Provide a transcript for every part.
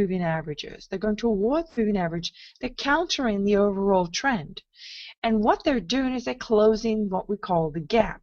moving averages. They're going towards the moving average. They're countering the overall trend. And what they're doing is they're closing what we call the gap.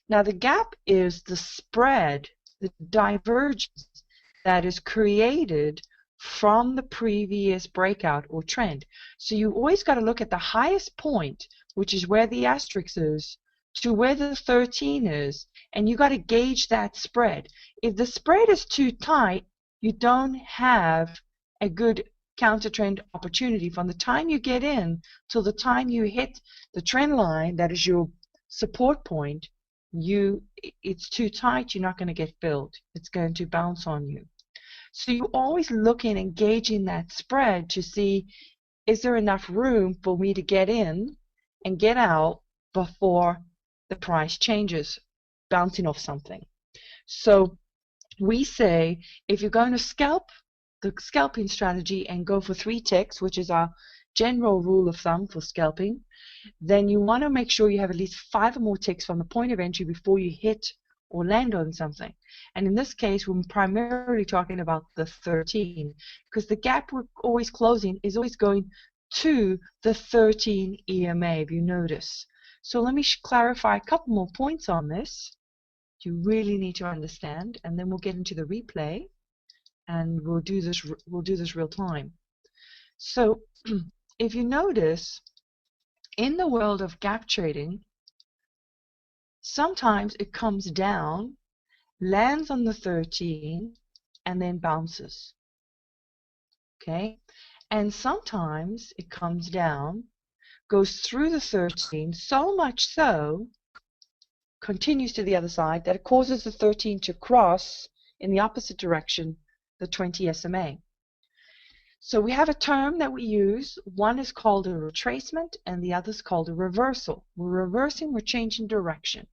Now, the gap is the spread, the divergence that is created from the previous breakout or trend. So you always got to look at the highest point, which is where the asterisk is, to where the 13 is, and you got to gauge that spread. If the spread is too tight, you don't have a good counter trend opportunity from the time you get in till the time you hit the trend line, that is your support point. It's too tight, you're not going to get filled. It's going to bounce on you. So you're always looking and gauging that spread to see, is there enough room for me to get in and get out before the price changes, bouncing off something. So we say, if you're going to scalp, the scalping strategy, and go for 3 ticks, which is our general rule of thumb for scalping, then you want to make sure you have at least 5 or more ticks from the point of entry before you hit or land on something. And in this case, we're primarily talking about the 13, because the gap we're always closing is always going to the 13 EMA, if you notice. So let me clarify a couple more points on this you really need to understand, and then we'll get into the replay, and we'll do this real time. So if you notice, in the world of gap trading, sometimes it comes down, lands on the 13, and then bounces. Okay? And sometimes it comes down, goes through the 13, so much so, continues to the other side, that it causes the 13 to cross in the opposite direction, the 20 SMA. So we have a term that we use. One is called a retracement, and the other is called a reversal. We're reversing, we're changing direction.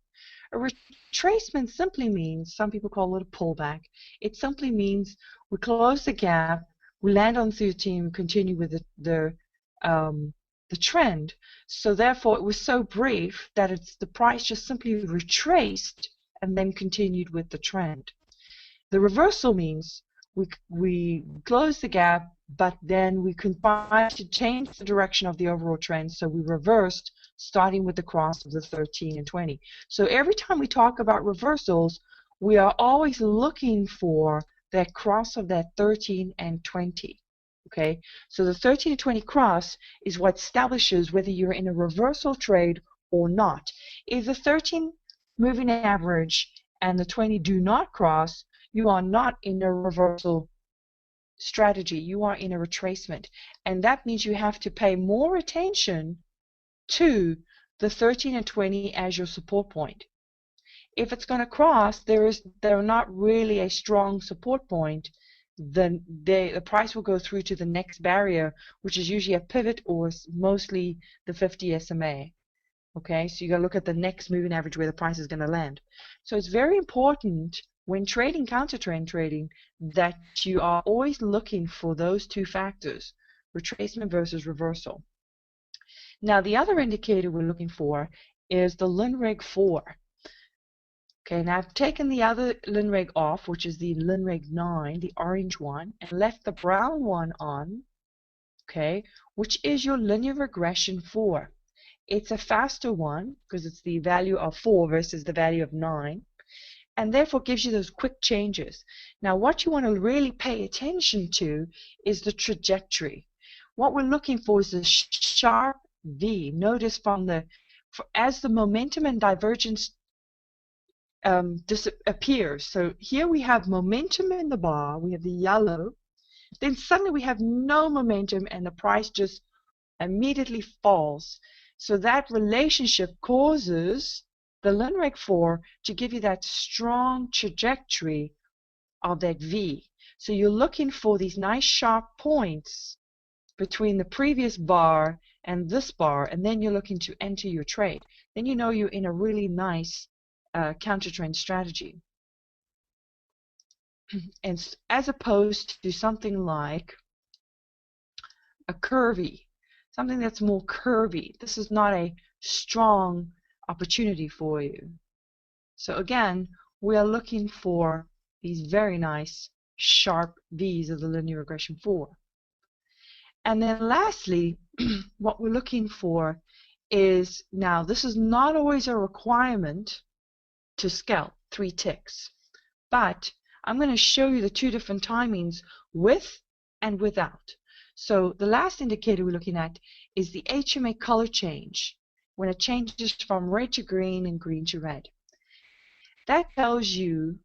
A retracement simply means, some people call it a pullback, it simply means we close the gap, we land on 13, we continue with the trend. So therefore it was so brief that the price just simply retraced and then continued with the trend. The reversal means we close the gap, but then we contrive to change the direction of the overall trend, so we reversed, starting with the cross of the 13 and 20. So every time we talk about reversals, we are always looking for that cross of that 13 and 20. Okay, so the 13 and 20 cross is what establishes whether you're in a reversal trade or not. If the 13 moving average and the 20 do not cross, you are not in a reversal strategy, you are in a retracement, and that means you have to pay more attention to the 13 and 20 as your support point. If it's going to cross, they're not really a strong support point, then the price will go through to the next barrier, which is usually a pivot or mostly the 50 SMA. Okay, so you got to look at the next moving average where the price is going to land. So it's very important when trading counter trend trading that you are always looking for those two factors, retracement versus reversal. Now the other indicator we're looking for is the LINREG 4. Okay, now I've taken the other LINREG off, which is the LINREG 9, the orange one, and left the brown one on, okay, which is your linear regression 4. It's a faster one because it's the value of 4 versus the value of 9, and therefore gives you those quick changes. Now what you want to really pay attention to is the trajectory. What we're looking for is a sharp V. Notice as the momentum and divergence disappears. So here we have momentum in the bar, we have the yellow, then suddenly we have no momentum and the price just immediately falls. So that relationship causes the LINREG 4 to give you that strong trajectory of that V. So you're looking for these nice sharp points between the previous bar and this bar, and then you're looking to enter your trade. Then you know you're in a really nice counter trend strategy. And as opposed to something like a curvy, something that's more curvy. This is not a strong opportunity for you. So again, we are looking for these very nice sharp V's of the linear regression 4. And then lastly, what we're looking for is, now this is not always a requirement to scalp 3 ticks, but I'm going to show you the 2 different timings with and without. So the last indicator we're looking at is the HMA color change, when it changes from red to green and green to red. That tells you,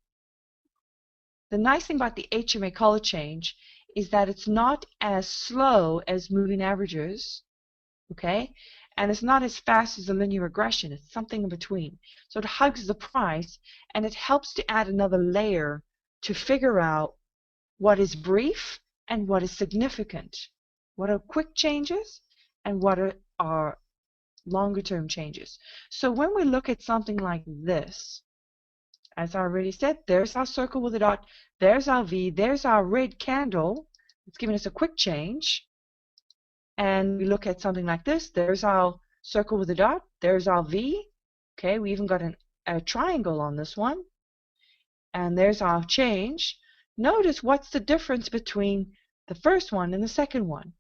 the nice thing about the HMA color change is that it's not as slow as moving averages, okay? And it's not as fast as the linear regression. It's something in between. So it hugs the price, and it helps to add another layer to figure out what is brief and what is significant. What are quick changes and what are longer term changes. So when we look at something like this, as I already said, there's our circle with a dot, there's our V, there's our red candle. It's giving us a quick change. And we look at something like this, there's our circle with a dot, there's our V. Okay, we even got a triangle on this one. And there's our change. Notice what's the difference between the first one and the second one.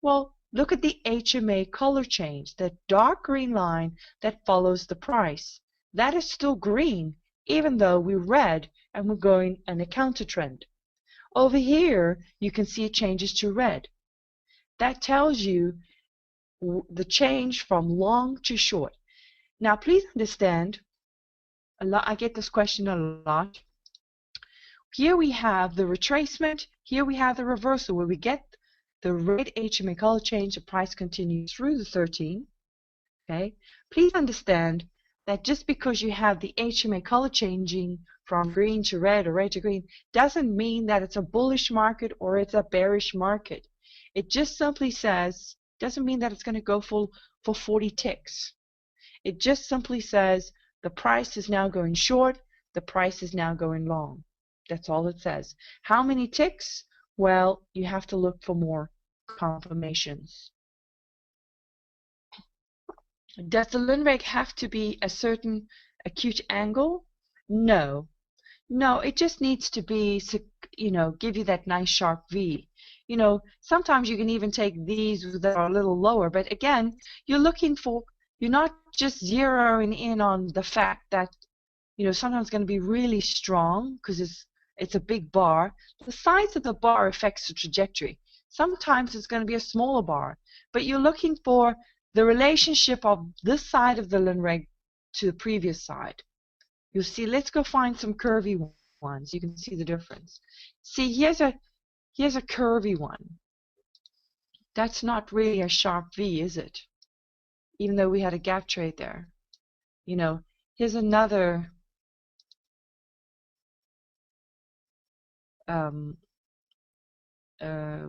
Well, look at the HMA color change, that dark green line that follows the price. That is still green, even though we're red and we're going in a counter trend. Over here, you can see it changes to red. That tells you the change from long to short. Now, please understand, I get this question a lot. Here we have the retracement, here we have the reversal, where we get the red HMA color change, the price continues through the 13. Okay, please understand that just because you have the HMA color changing from green to red or red to green doesn't mean that it's a bullish market or it's a bearish market. It just simply says, doesn't mean that it's going to go for 40 ticks. It just simply says the price is now going short, the price is now going long. That's all it says. How many ticks? Well, you have to look for more confirmations. Does the Lundberg have to be a certain acute angle? No. No, it just needs to be, you know, give you that nice sharp V. You know, sometimes you can even take these that are a little lower, but again, you're looking for, you're not just zeroing in on the fact that, you know, sometimes it's going to be really strong because it's a big bar. The size of the bar affects the trajectory. Sometimes it's going to be a smaller bar, but you're looking for the relationship of this side of the Lundberg to the previous side. You'll see, let's go find some curvy ones. You can see the difference. See, here's a curvy one. That's not really a sharp V, is it? Even though we had a gap trade there. You know, here's another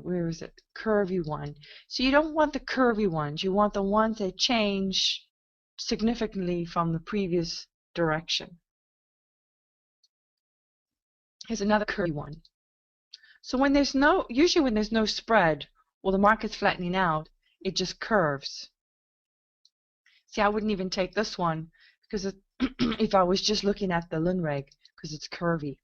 where is it? Curvy one. So you don't want the curvy ones. You want the ones that change significantly from the previous direction. Here's another curvy one. So when there's no, usually when there's no spread or the market's flattening out, it just curves. See, I wouldn't even take this one because it, if I was just looking at the Lundberg, because it's curvy.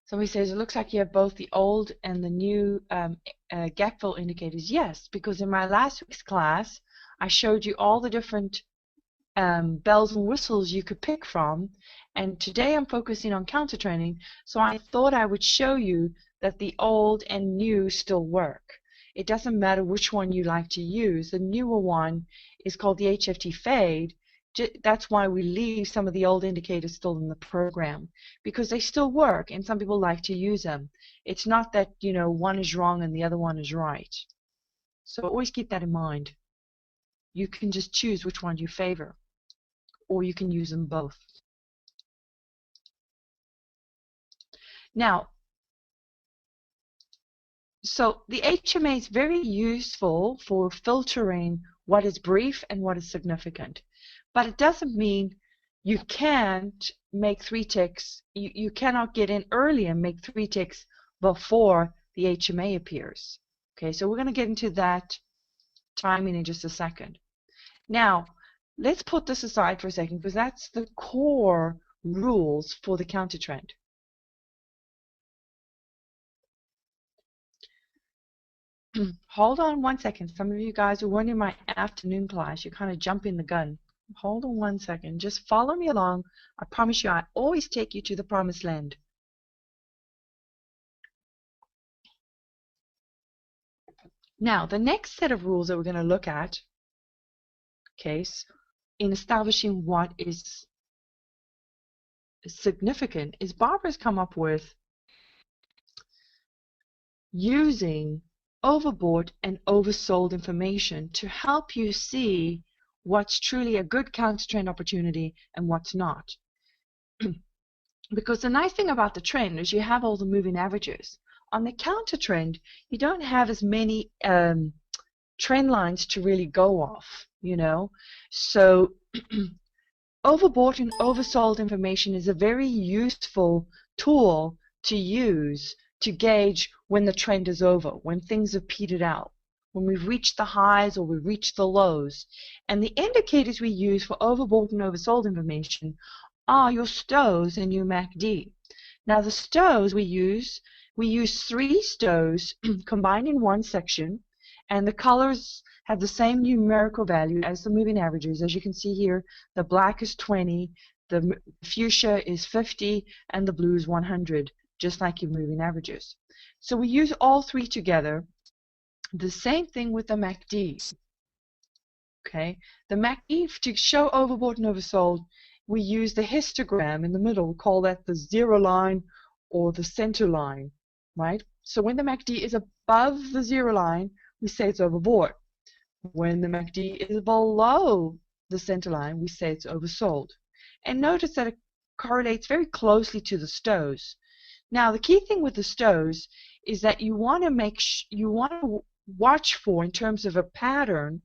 Somebody says, it looks like you have both the old and the new gap fill indicators. Yes, because in my last week's class, I showed you all the different bells and whistles you could pick from. And today I'm focusing on counter trending, so I thought I would show you that the old and new still work. It doesn't matter which one you like to use. The newer one is called the HFT fade. That's why we leave some of the old indicators still in the program, because they still work and some people like to use them. It's not that, you know, one is wrong and the other one is right. So always keep that in mind. You can just choose which one you favor, or you can use them both. Now, so the HMA is very useful for filtering what is brief and what is significant. But it doesn't mean you can't make 3 ticks. You cannot get in early and make 3 ticks before the HMA appears. Okay, so we're going to get into that timing in just a second. Now, let's put this aside for a second because that's the core rules for the counter trend. Hold on one second. Some of you guys who weren't in my afternoon class, you're kind of jumping the gun. Hold on one second. Just follow me along. I promise you, I always take you to the promised land. Now, the next set of rules that we're going to look at, okay, in establishing what is significant, is Barbara's come up with using overbought and oversold information to help you see what's truly a good counter trend opportunity and what's not. Because the nice thing about the trend is you have all the moving averages. On the counter trend, you don't have as many trend lines to really go off, you know. So overbought and oversold information is a very useful tool to use to gauge when the trend is over, when things have petered out, when we've reached the highs or we've reached the lows. And the indicators we use for overbought and oversold information are your STOs and your MACD. Now the STOs we use 3 STOs combined in one section, and the colors have the same numerical value as the moving averages. As you can see here, the black is 20, the fuchsia is 50, and the blue is 100, just like your moving averages. So we use all 3 together. The same thing with the MACD. Okay, the MACD, to show overbought and oversold, we use the histogram in the middle. We call that the 0 line or the center line, right? So when the MACD is above the 0 line, we say it's overbought. When the MACD is below the center line, we say it's oversold. And notice that it correlates very closely to the STOs. Now, the key thing with the STOs is that you want to watch for, in terms of a pattern,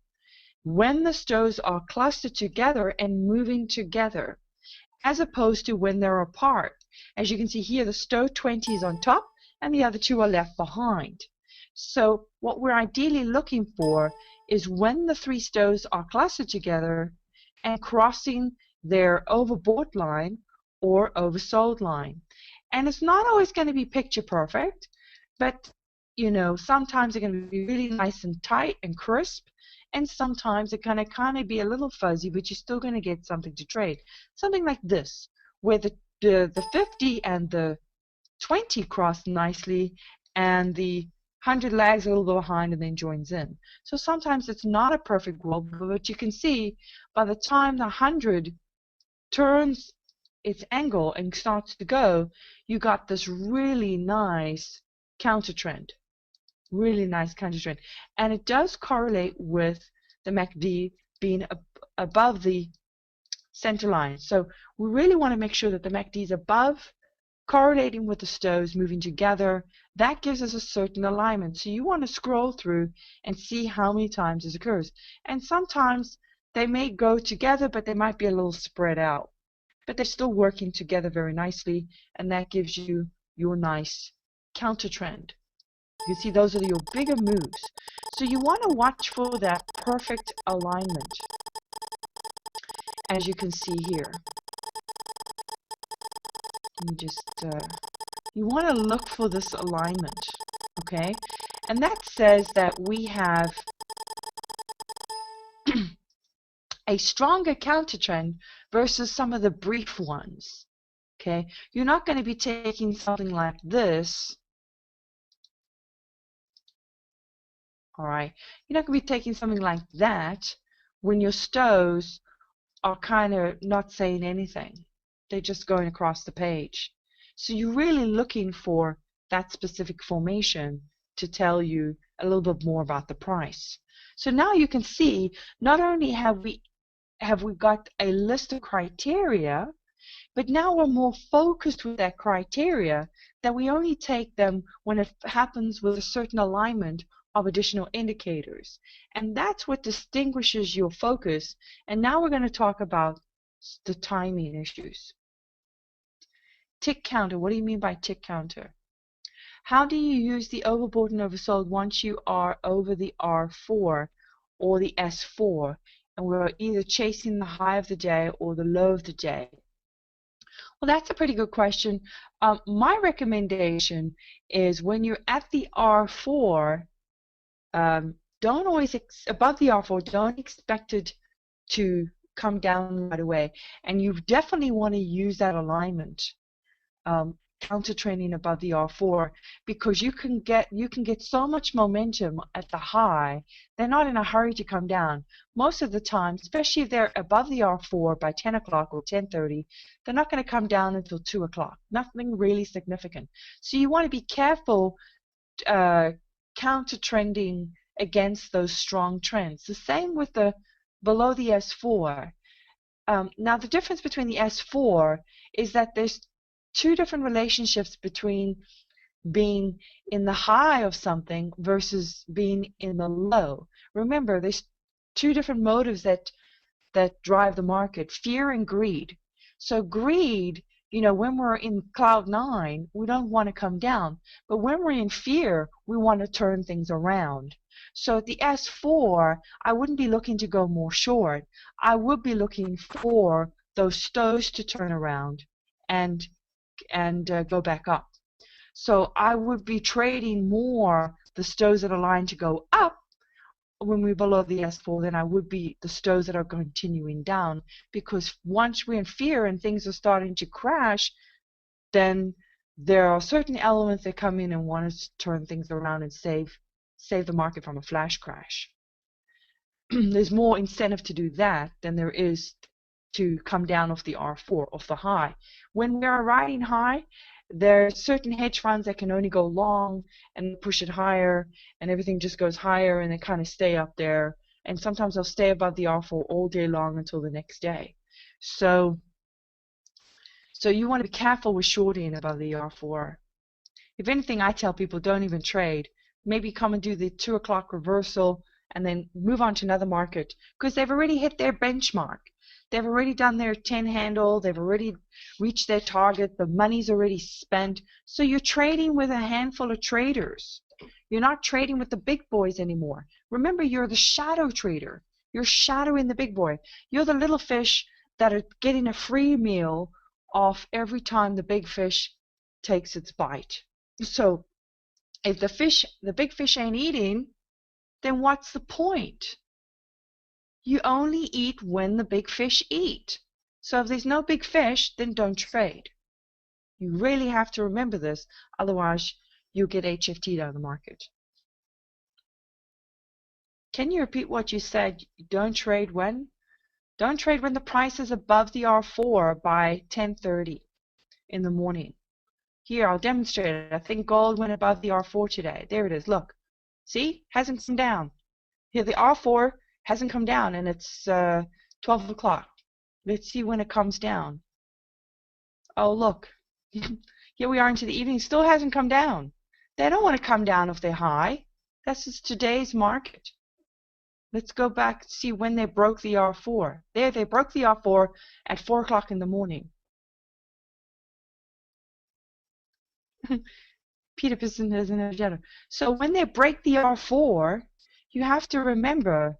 when the STOs are clustered together and moving together, as opposed to when they're apart. As you can see here, the STO 20 is on top and the other 2 are left behind. So what we're ideally looking for is when the 3 STOs are clustered together and crossing their overbought line or oversold line. And it's not always going to be picture perfect, but you know, sometimes they're going to be really nice and tight and crisp, and sometimes they're going to kind of be a little fuzzy, but you're still going to get something to trade. Something like this, where the 50 and the 20 cross nicely, and the 100 lags a little bit behind and then joins in. So sometimes it's not a perfect world, but you can see by the time the 100 turns its angle and starts to go, you got this really nice counter trend. Really nice counter trend. And it does correlate with the MACD being above the center line. So we really want to make sure that the MACD is above, correlating with the STOs, moving together. That gives us a certain alignment. So you want to scroll through and see how many times this occurs. And sometimes they may go together, but they might be a little spread out. But they're still working together very nicely, and that gives you your nice counter trend. You can see those are your bigger moves. So you want to watch for that perfect alignment, as you can see here. You want to look for this alignment, okay? And that says that we have a stronger counter trend versus some of the brief ones, okay? You're not going to be taking something like this, all right? You're not going to be taking something like that when your STOs are kind of not saying anything. They're just going across the page. So you're really looking for that specific formation to tell you a little bit more about the price. So now you can see not only have we got a list of criteria, but now we're more focused with that criteria, that we only take them when it happens with a certain alignment of additional indicators. And that's what distinguishes your focus. And now we're going to talk about the timing issues. Tick counter. What do you mean by tick counter? How do you use the overbought and oversold once you are over the R4 or the S4 and we're either chasing the high of the day or the low of the day? Well, that's a pretty good question. My recommendation is when you're at the R4, don't always above the R4, don't expect it to come down right away. And you definitely want to use that alignment, counter trending above the R4, because you can get so much momentum at the high. They're not in a hurry to come down. Most of the time, especially if they're above the R4 by 10 o'clock or 10:30, they're not going to come down until 2 o'clock. Nothing really significant. So you want to be careful counter trending against those strong trends. The same with the below the S4. Now the difference between the S4 is that there's two different relationships between being in the high of something versus being in the low. Remember, there's two different motives that drive the market: fear and greed. So greed, when we're in cloud nine, we don't want to come down. But when we're in fear, we want to turn things around. So at the S4, I wouldn't be looking to go more short. I would be looking for those stows to turn around and go back up. So I would be trading more the stows that are aligned to go up when we're below the S4 than I would be the stows that are continuing down, because once we're in fear and things are starting to crash, then there are certain elements that come in and want to turn things around and save the market from a flash crash. There's more incentive to do that than there is to come down off the R4, off the high. When we are riding high, there are certain hedge funds that can only go long and push it higher, and everything just goes higher and they kind of stay up there. And sometimes they'll stay above the R4 all day long until the next day. So you want to be careful with shorting above the R4. If anything, I tell people don't even trade. Maybe come and do the 2 o'clock reversal and then move on to another market, because they've already hit their benchmark. They've already done their 10 handle. They've already reached their target. The money's already spent. So you're trading with a handful of traders. You're not trading with the big boys anymore. Remember, you're the shadow trader. You're shadowing the big boy. You're the little fish that are getting a free meal off every time the big fish takes its bite. So if the big fish ain't eating, then what's the point? You only eat when the big fish eat. So if there's no big fish, then don't trade. You really have to remember this, otherwise you'll get HFT'd out of the market. Can you repeat what you said? Don't trade when? Don't trade when the price is above the R4 by 10:30 in the morning. Here, I'll demonstrate it. I think gold went above the R4 today. There it is. Look. See? Hasn't come down. Here, the R4 hasn't come down, and it's 12 o'clock. Let's see when it comes down. Oh, look. Here we are into the evening. Still hasn't come down. They don't want to come down if they're high. This is today's market. Let's go back and see when they broke the R4. There, they broke the R4 at 4 o'clock in the morning. Peter Piston has an agenda. So when they break the R4, you have to remember,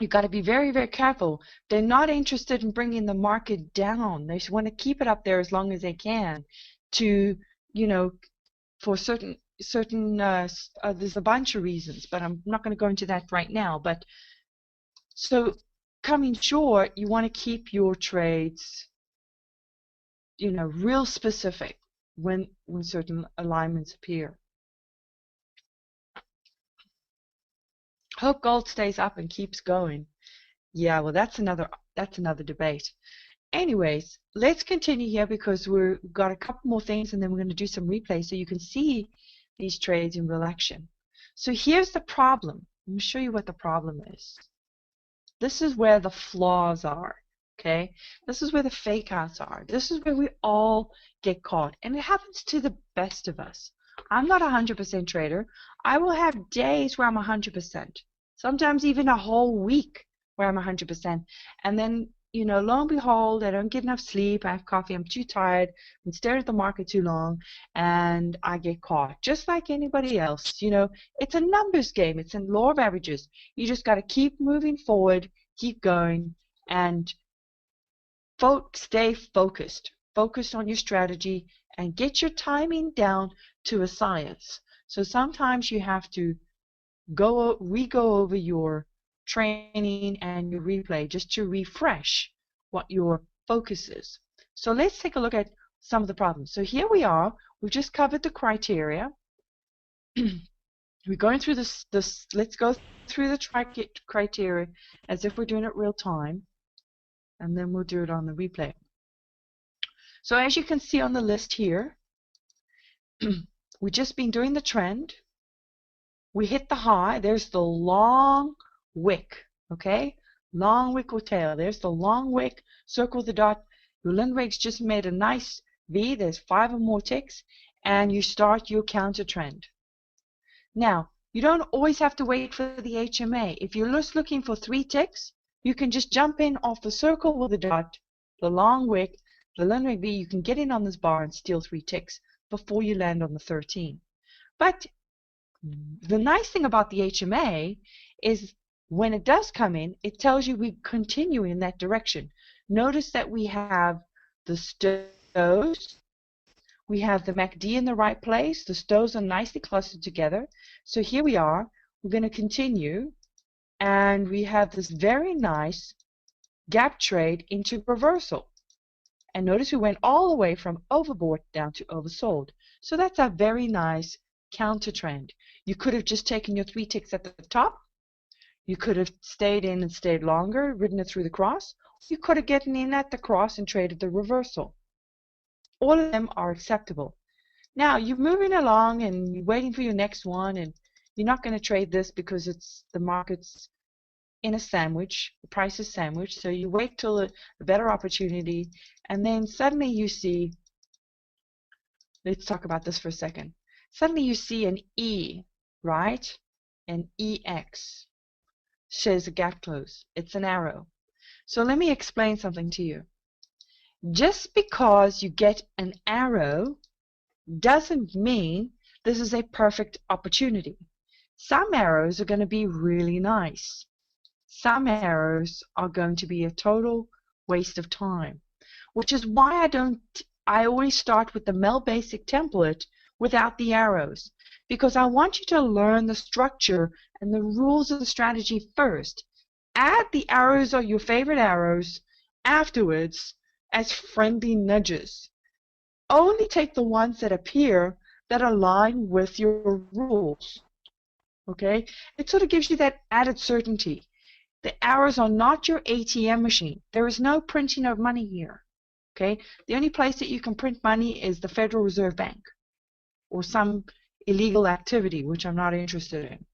you've got to be very, very careful. They're not interested in bringing the market down. They want to keep it up there as long as they can to, for certain there's a bunch of reasons, but I'm not going to go into that right now. But so coming short, you want to keep your trades, real specific when certain alignments appear. Hope gold stays up and keeps going. Yeah, well, that's another debate. Anyways, let's continue here because we've got a couple more things and then we're going to do some replays so you can see these trades in real action. So here's the problem. Let me show you what the problem is. This is where the flaws are. Okay, this is where the fake outs are. This is where we all get caught, and it happens to the best of us. I'm not a 100% trader. I will have days where I'm 100%, sometimes even a whole week where I'm 100%, and then you know, lo and behold, I don't get enough sleep, I have coffee, I'm too tired, I'm staring at the market too long, and I get caught, just like anybody else. You know, it's a numbers game. It's a law of averages. You just got to keep moving forward, keep going, and stay focused. Focus on your strategy and get your timing down to a science. So sometimes you have to re-go over your training and your replay just to refresh what your focus is. So let's take a look at some of the problems. So here we are. We've just covered the criteria. We're going through this. Let's go through the criteria as if we're doing it real time, and then we'll do it on the replay. So as you can see on the list here, we've just been doing the trend. We hit the high. There's the long wick, okay? Long wick or tail. There's the long wick. Circle the dot. Your Lindwig's just made a nice V. There's 5 or more ticks, and you start your counter trend. Now, you don't always have to wait for the HMA. If you're just looking for 3 ticks, you can just jump in off the circle with the dot, the long wick, the Lindwig V. You can get in on this bar and steal 3 ticks before you land on the 13. But the nice thing about the HMA is when it does come in, it tells you we continue in that direction. Notice that we have the stows, we have the MACD in the right place, the stows are nicely clustered together. So here we are, we're going to continue, and we have this very nice gap trade into reversal. And notice we went all the way from overbought down to oversold. So that's a very nice counter trend. You could have just taken your 3 ticks at the top. You could have stayed in and stayed longer, ridden it through the cross. You could have gotten in at the cross and traded the reversal. All of them are acceptable. Now you're moving along and you're waiting for your next one, and you're not going to trade this because it's the market's in a sandwich, the price is sandwich, so you wait till a better opportunity, and then suddenly you see, let's talk about this for a second. Suddenly you see an E, right? An EX shows a gap close. It's an arrow. So let me explain something to you. Just because you get an arrow doesn't mean this is a perfect opportunity. Some arrows are going to be really nice. Some arrows are going to be a total waste of time, which is why I always start with the Mel Basic template without the arrows, because I want you to learn the structure and the rules of the strategy first. Add the arrows or your favorite arrows afterwards as friendly nudges. Only take the ones that appear that align with your rules. Okay? It sort of gives you that added certainty. The arrows are not your ATM machine. There is no printing of money here. Okay? The only place that you can print money is the Federal Reserve Bank or some illegal activity, which I'm not interested in.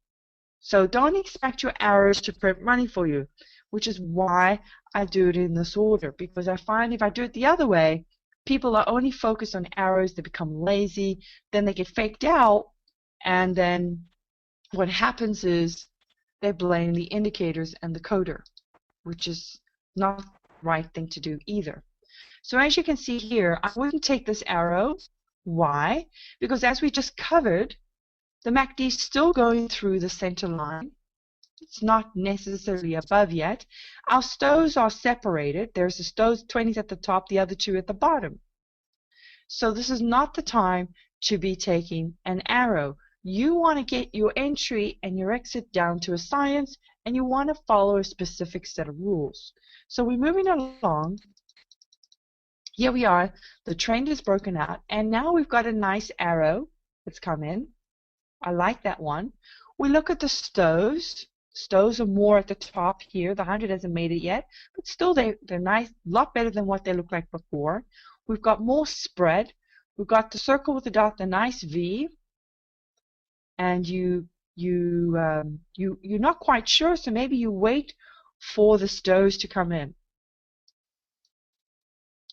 So don't expect your arrows to print money for you, which is why I do it in this order, because I find if I do it the other way, people are only focused on arrows, they become lazy, then they get faked out, and then what happens is they blame the indicators and the coder, which is not the right thing to do either. So as you can see here, I wouldn't take this arrow. Why? Because as we just covered, the MACD is still going through the center line. It's not necessarily above yet. Our stows are separated. There's the stows 20s at the top, the other 2 at the bottom. So this is not the time to be taking an arrow. You want to get your entry and your exit down to a science, and you want to follow a specific set of rules. So we're moving along. Here we are. The trend is broken out, and now we've got a nice arrow that's come in. I like that one. We look at the stows. Stows are more at the top here. The 100 hasn't made it yet, but still they're nice, a lot better than what they looked like before. We've got more spread. We've got the circle with the dot, the nice V, and you're not quite sure, so maybe you wait for the stows to come in.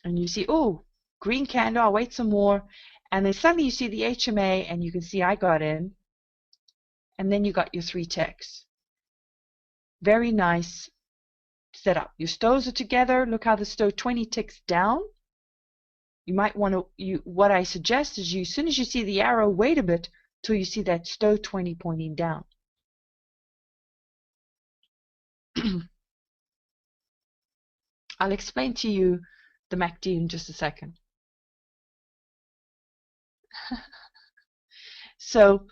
And you see, oh, green candle, I'll wait some more. And then suddenly you see the HMA, and you can see I got in. And then you got your 3 ticks. Very nice setup. Your stows are together. Look how the stow 20 ticks down. You might want to, what I suggest is as soon as you see the arrow, wait a bit till you see that stow 20 pointing down. I'll explain to you the MACD in just a second. So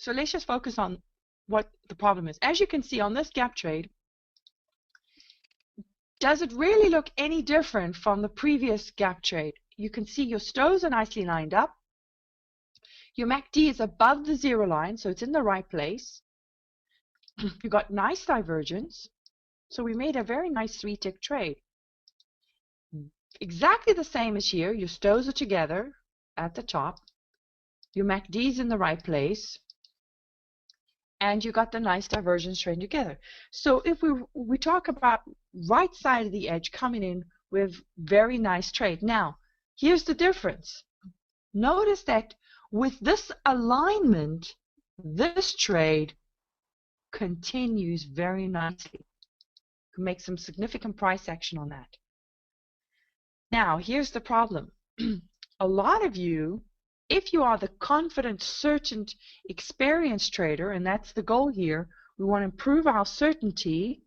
let's just focus on what the problem is. As you can see on this gap trade, does it really look any different from the previous gap trade? You can see your stows are nicely lined up. Your MACD is above the zero line, so it's in the right place. You got nice divergence. So we made a very nice 3-tick trade. Exactly the same as here. Your stows are together at the top. Your MACD is in the right place. And you got the nice divergence trade together. So if we talk about right side of the edge coming in with very nice trade. Now, here's the difference. Notice that with this alignment, this trade continues very nicely. You can make some significant price action on that. Now, here's the problem. A lot of you, if you are the confident, certain, experienced trader, and that's the goal here, we want to improve our certainty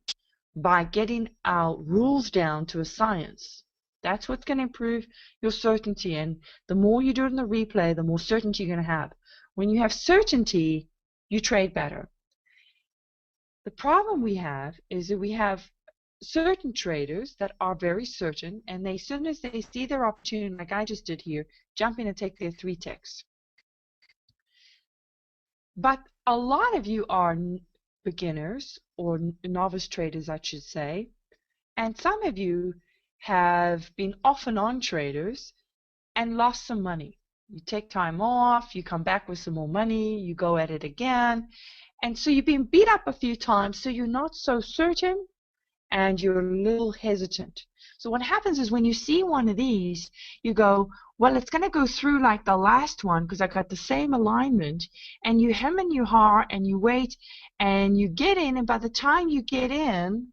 by getting our rules down to a science. That's what's going to improve your certainty. And the more you do it in the replay, the more certainty you're going to have. When you have certainty, you trade better. The problem we have is that we have certain traders that are very certain, and as soon as they see their opportunity, like I just did here, jump in and take their 3 ticks. But a lot of you are beginners or novice traders, I should say, and some of you have been off and on traders and lost some money. You take time off, you come back with some more money, you go at it again, and so you've been beat up a few times, so you're not so certain and you're a little hesitant. So what happens is when you see one of these, you go, well, it's going to go through like the last one because I got the same alignment, and you hem and you haw and you wait and you get in, and by the time you get in,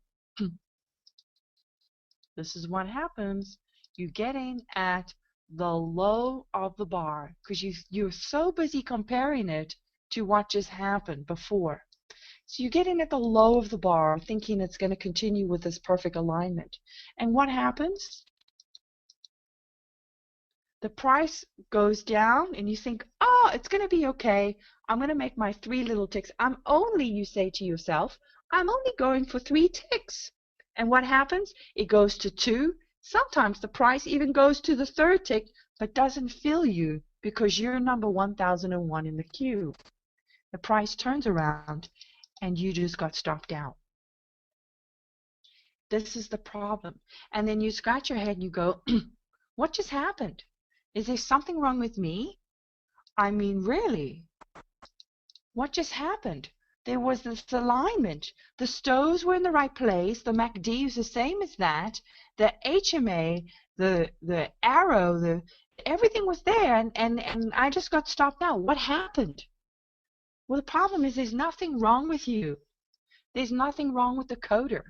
this is what happens. You get in at the low of the bar because you're so busy comparing it to what just happened before. So you get in at the low of the bar thinking it's going to continue with this perfect alignment. And what happens? The price goes down and you think, oh, it's going to be okay. I'm going to make my 3 little ticks. You say to yourself, I'm only going for 3 ticks. And what happens? It goes to 2. Sometimes the price even goes to the 3rd tick, but doesn't fill you because you're number 1001 in the queue. The price turns around and you just got stopped out. This is the problem. And then you scratch your head and you go, what just happened? Is there something wrong with me? I mean, really? What just happened? There was this alignment. The stows were in the right place. The MACD is the same as that. The HMA, the arrow, everything was there, and I just got stopped out. What happened? Well, the problem is there's nothing wrong with you. There's nothing wrong with the coder.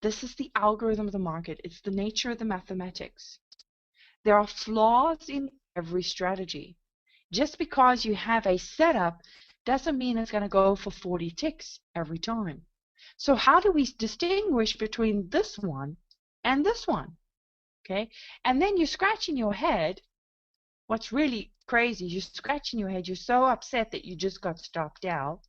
This is the algorithm of the market. It's the nature of the mathematics. There are flaws in every strategy. Just because you have a setup doesn't mean it's going to go for 40 ticks every time. So how do we distinguish between this one and this one? Okay, and then you're scratching your head. What's really crazy is you're scratching your head. You're so upset that you just got stopped out.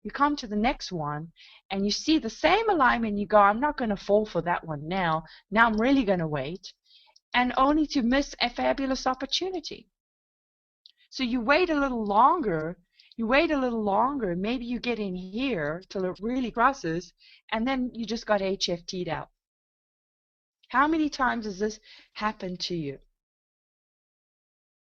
You come to the next one and you see the same alignment. You go, I'm not going to fall for that one now. Now I'm really going to wait, and only to miss a fabulous opportunity. So you wait a little longer. You wait a little longer. Maybe you get in here till it really crosses, and then you just got HFT'd out. How many times has this happened to you?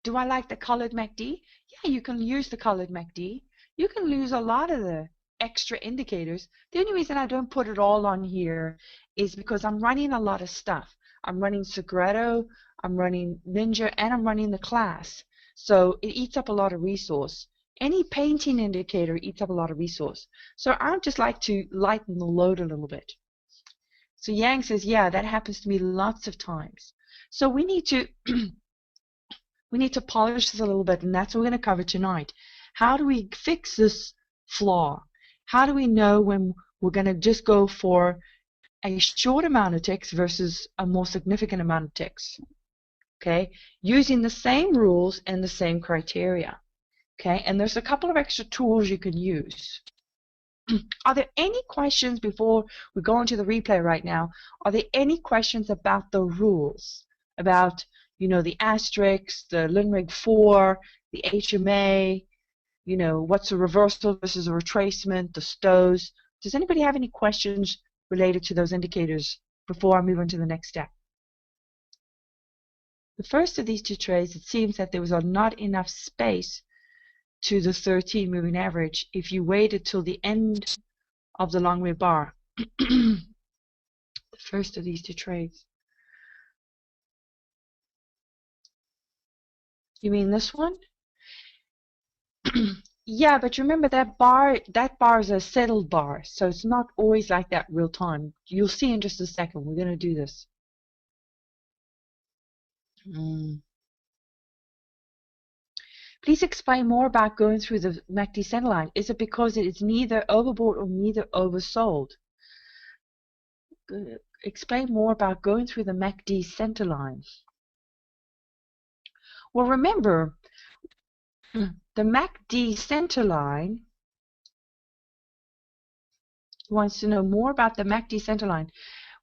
Do I like the colored MACD? Yeah, you can use the colored MACD. You can lose a lot of the extra indicators. The only reason I don't put it all on here is because I'm running a lot of stuff. I'm running Segredo, I'm running Ninja, and I'm running the class. So it eats up a lot of resource. Any painting indicator eats up a lot of resource. So I just like to lighten the load a little bit. So Yang says, yeah, that happens to me lots of times. So we need to we need to polish this a little bit, and that's what we're going to cover tonight. How do we fix this flaw? How do we know when we're going to just go for a short amount of ticks versus a more significant amount of ticks? Okay, using the same rules and the same criteria. Okay, and there's a couple of extra tools you can use. Are there any questions before we go into the replay right now? Are there any questions about the rules? About, you know, the asterisks, the Linrig 4, the HMA, you know, what's a reversal versus a retracement, the stows? Does anybody have any questions related to those indicators before I move on to the next step? The first of these two trades, it seems that there was not enough space to the 13 moving average if you waited till the end of the long wave bar. The first of these two trades. You mean this one? Yeah, but remember that bar is a settled bar, so it's not always like that real time. You'll see in just a second. We're going to do this. Please explain more about going through the MACD center line. Is it because it is neither overbought or neither oversold? Explain more about going through the MACD center line. Well, remember, the MACD center line wants to know more about the MACD center line.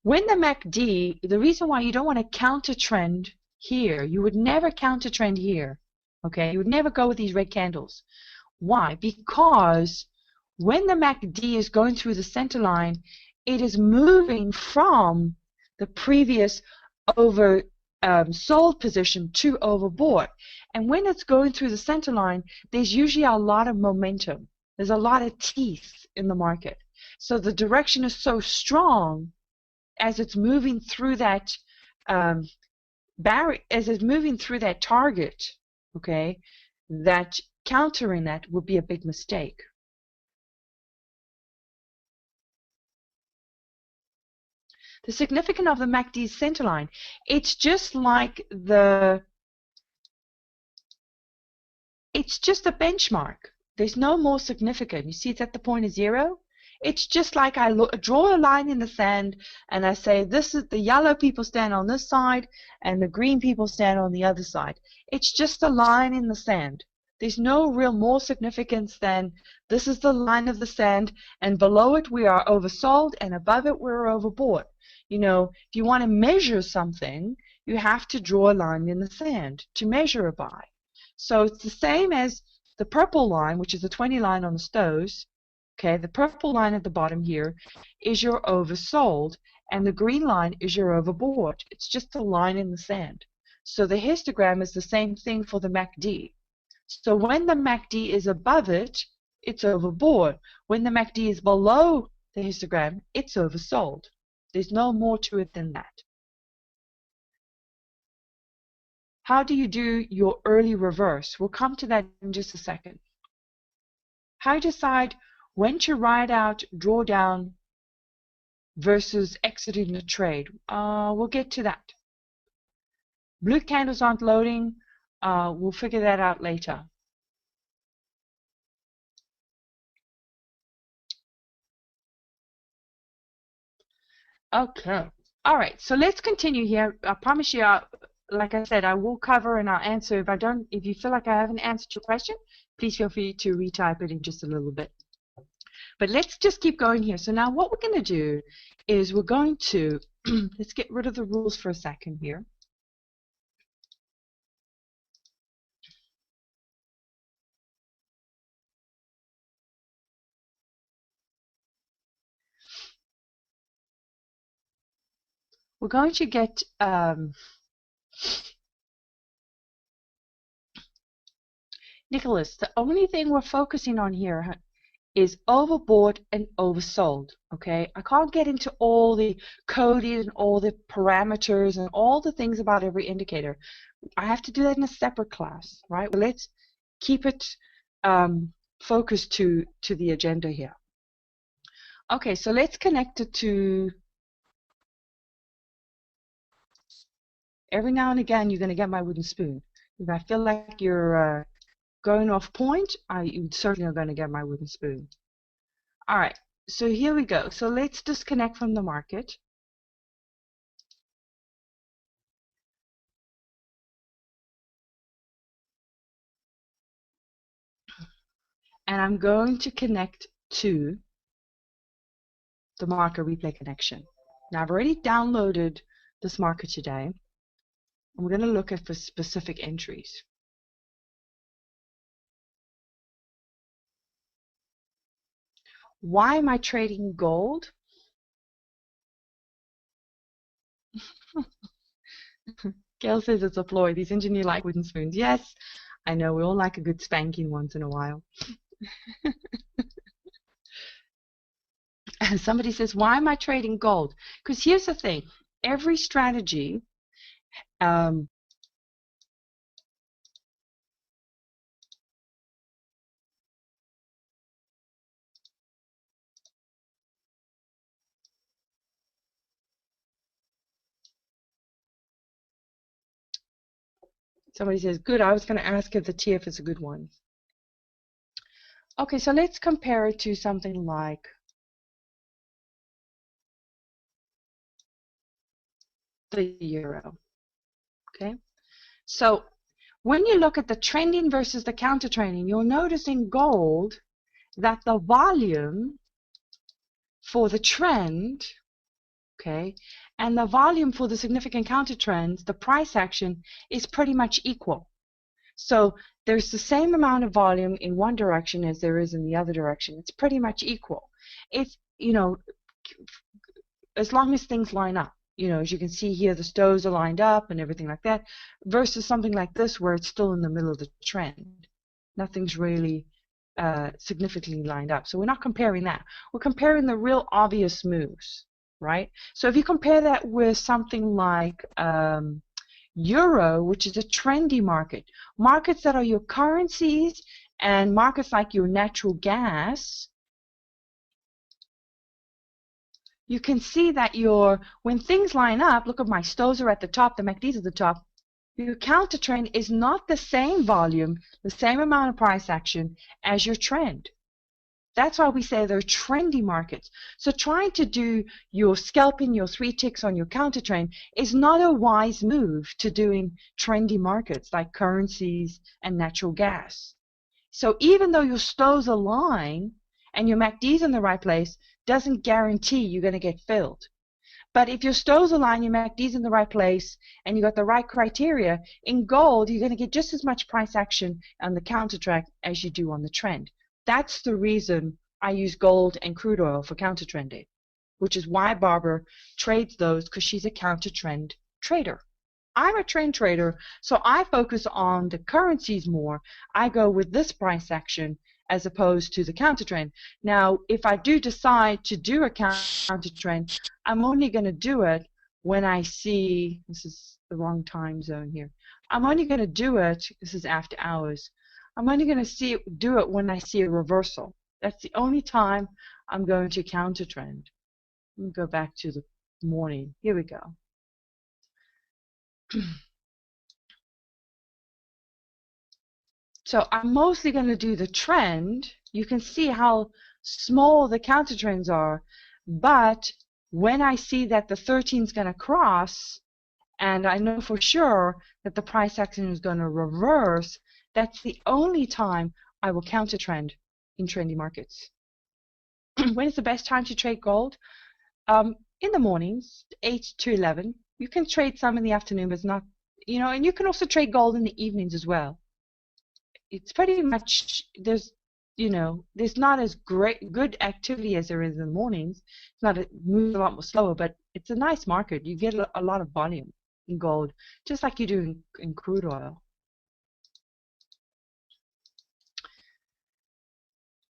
When the MACD, the reason why you don't want to counter trend here, you would never counter trend here. Okay, you would never go with these red candles. Why? Because when the MACD is going through the center line, it is moving from the previous over sold position to overbought. And when it's going through the center line, there's usually a lot of momentum. There's a lot of teeth in the market. So the direction is so strong as it's moving through that barrier, as it's moving through that target, okay, that countering that would be a big mistake. The significance of the MACD center line, it's just like it's just a benchmark. There's no more significant. You see it's at the point of 0. It's just like I draw a line in the sand and I say this is the yellow people stand on this side and the green people stand on the other side. It's just a line in the sand. There's no real more significance than this is the line of the sand, and below it we are oversold and above it we're overbought. You know, if you want to measure something, you have to draw a line in the sand to measure it by. So it's the same as the purple line, which is the 20 line on the stows. Okay, the purple line at the bottom here is your oversold, and the green line is your overbought. It's just a line in the sand. So the histogram is the same thing for the MACD. So when the MACD is above it, it's overbought. When the MACD is below the histogram, it's oversold. There's no more to it than that. How do you do your early reverse? We'll come to that in just a second. How do you decide when to ride out, draw down versus exiting the trade? We'll get to that. Blue candles aren't loading. We'll figure that out later. Okay. All right. So let's continue here. I promise you, like I said, I will cover and I'll answer. If you feel like I haven't answered your question, please feel free to retype it in just a little bit. But let's just keep going here. So now what we're going to do is we're going to, let's get rid of the rules for a second here. We're going to get Nicholas, the only thing we're focusing on here is overbought and oversold. Okay, I can't get into all the coding and all the parameters and all the things about every indicator. I have to do that in a separate class, right? Well, let's keep it focused to the agenda here. Okay, so let's connect it to, every now and again you're going to get my wooden spoon. If I feel like you're going off point, you certainly are going to get my wooden spoon. All right, so here we go. So let's disconnect from the market. And I'm going to connect to the marker replay connection. Now I've already downloaded this marker today. I'm going to look at for specific entries. Why am I trading gold? Gail says it's a ploy. These engineers like wooden spoons. Yes, I know. We all like a good spanking once in a while. And somebody says, why am I trading gold? Because here's the thing. Every strategy somebody says, good, I was going to ask if the TF is a good one. Okay, so let's compare it to something like the euro. Okay, so when you look at the trending versus the counter trending, you'll notice in gold that the volume for the trend, okay, and the volume for the significant counter trends, the price action is pretty much equal. So there's the same amount of volume in one direction as there is in the other direction. It's pretty much equal. It's, you know, as long as things line up. You know, as you can see here, the stows are lined up and everything like that, versus something like this where it's still in the middle of the trend. Nothing's really significantly lined up. So we're not comparing that. We're comparing the real obvious moves, right? So if you compare that with something like euro, which is a trendy market, markets that are your currencies and markets like your natural gas, you can see that when things line up, look at my stows are at the top, the MACDs at the top, your counter trend is not the same volume, the same amount of price action as your trend. That's why we say they're trendy markets. So trying to do your scalping, your 3 ticks on your counter trend is not a wise move to doing trendy markets like currencies and natural gas. So even though your stows align and your MACD's in the right place, doesn't guarantee you're going to get filled. But if your stows align, your MACD's in the right place, and you got the right criteria, in gold, you're going to get just as much price action on the counter track as you do on the trend. That's the reason I use gold and crude oil for counter trending, which is why Barbara trades those, because she's a counter trend trader. I'm a trend trader, so I focus on the currencies more. I go with this price action as opposed to the counter trend. Now, if I do decide to do a counter trend, I'm only going to do it when I see, this is the wrong time zone here, I'm only going to do it, this is after hours, I'm only going to do it when I see a reversal. That's the only time I'm going to counter trend. Let me go back to the morning. Here we go. So I'm mostly going to do the trend. You can see how small the counter trends are, but when I see that the 13 is going to cross, and I know for sure that the price action is going to reverse, that's the only time I will counter trend in trendy markets. When is the best time to trade gold? In the mornings, 8 to 11. You can trade some in the afternoon, but it's not, you know, and you can also trade gold in the evenings as well. It's pretty much, there's not as good activity as there is in the mornings. It's not, it moves a lot more slower, but it's a nice market. You get a lot of volume in gold, just like you do in crude oil.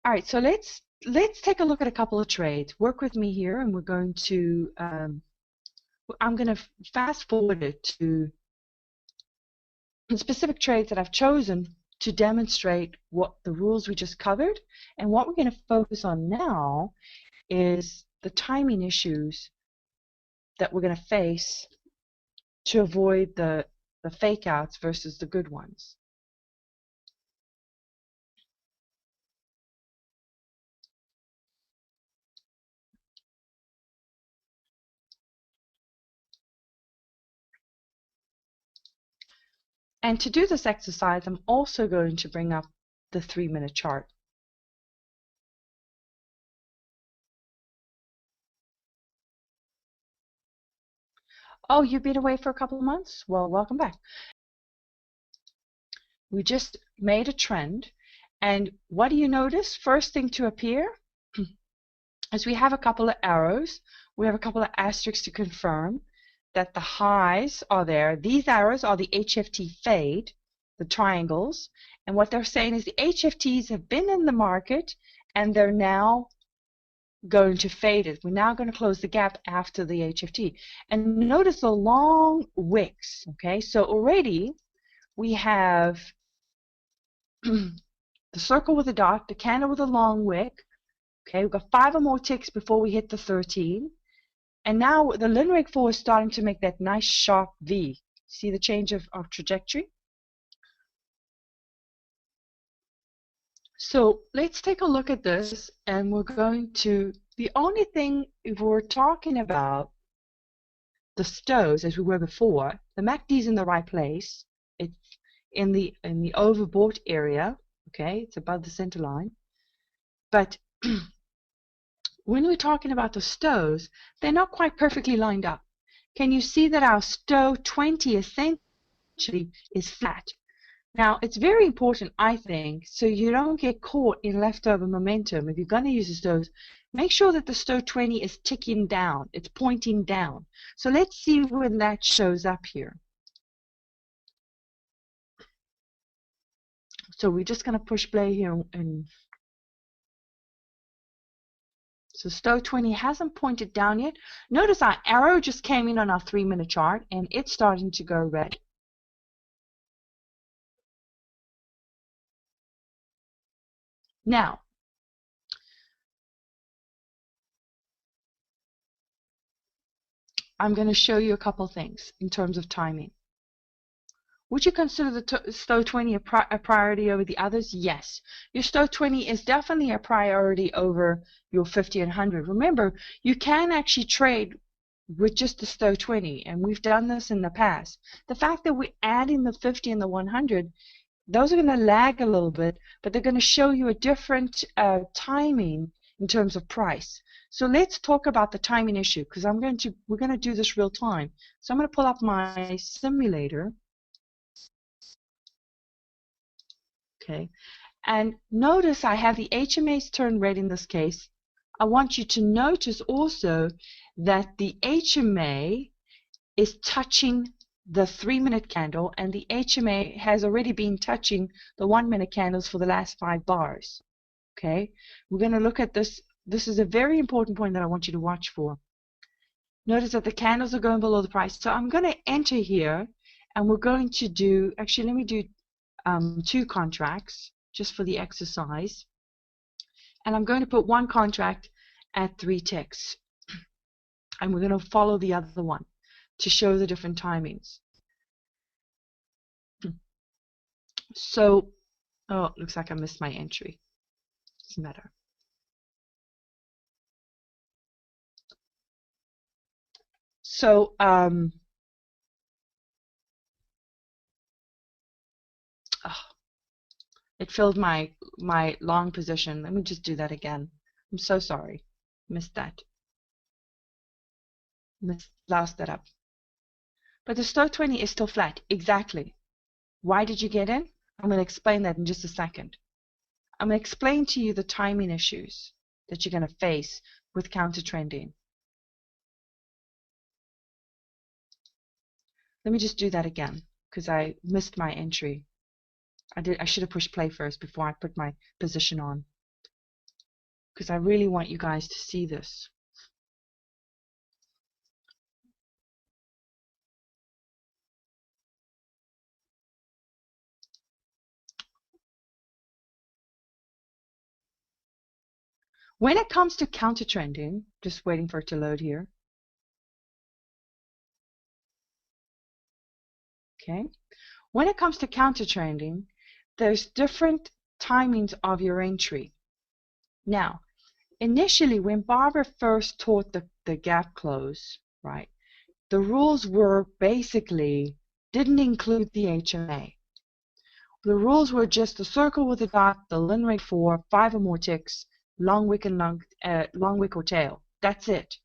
All right, so let's let's take a look at a couple of trades. Work with me here, and we're going to, I'm going to fast forward it to specific trades that I've chosen to demonstrate what the rules we just covered. And what we're going to focus on now is the timing issues that we're going to face to avoid the fake outs versus the good ones. And to do this exercise, I'm also going to bring up the 3-minute chart. Oh, you've been away for a couple of months? Well, welcome back. We just made a trend, and what do you notice? First thing to appear is we have a couple of arrows. We have a couple of asterisks to confirm that the highs are there. These arrows are the HFT fade, the triangles, and what they're saying is the HFTs have been in the market and they're now going to fade it. We're now going to close the gap after the HFT. And notice the long wicks, okay? So already we have the circle with a dot, the candle with a long wick, okay? We've got 5 or more ticks before we hit the 13. And now the Linreg 4 is starting to make that nice sharp V. See the change of trajectory? So let's take a look at this, and we're going to, the only thing, if we're talking about the stows as we were before, the MACD is in the right place. It's in the overbought area, okay? It's above the center line. But when we're talking about the stows, they're not quite perfectly lined up. Can you see that our stow 20 essentially is flat? Now, it's very important, I think, so you don't get caught in leftover momentum. If you're going to use the stows, make sure that the stow 20 is ticking down. It's pointing down. So let's see when that shows up here. So we're just going to push play here. And so stow 20 hasn't pointed down yet. Notice our arrow just came in on our 3-minute chart, and it's starting to go red. Now, I'm going to show you a couple things in terms of timing. Would you consider the stow 20 a priority over the others? Yes. Your stow 20 is definitely a priority over your 50 and 100. Remember, you can actually trade with just the stow 20, and we've done this in the past. The fact that we're adding the 50 and the 100, those are going to lag a little bit, but they're going to show you a different timing in terms of price. So let's talk about the timing issue, because we're going to do this real time. So I'm going to pull up my simulator. Okay, and notice I have the HMAs turned red in this case. I want you to notice also that the HMA is touching the 3-minute candle, and the HMA has already been touching the 1-minute candles for the last 5 bars. Okay, we're going to look at this. This is a very important point that I want you to watch for. Notice that the candles are going below the price. So I'm going to enter here, and we're going to do, actually let me do 2 contracts just for the exercise. And I'm going to put 1 contract at 3 ticks. And we're going to follow the other one to show the different timings. So, oh, it looks like I missed my entry. Doesn't matter. So, it filled my long position. Let me just do that again. I'm so sorry. Missed that. Lost that up. But the stow 20 is still flat. Exactly. Why did you get in? I'm going to explain that in just a second. I'm going to explain to you the timing issues that you're going to face with counter trending. Let me just do that again because I missed my entry. I should have pushed play first before I put my position on. because I really want you guys to see this. When it comes to counter trending, just waiting for it to load here. Okay. When it comes to counter trending, there's different timings of your entry. Now, initially, when Barbara first taught the gap close, right, the rules were basically didn't include the HMA. The rules were just the circle with a dot, the Linrate 4, 5 or more ticks, long wick and long wick or tail. That's it.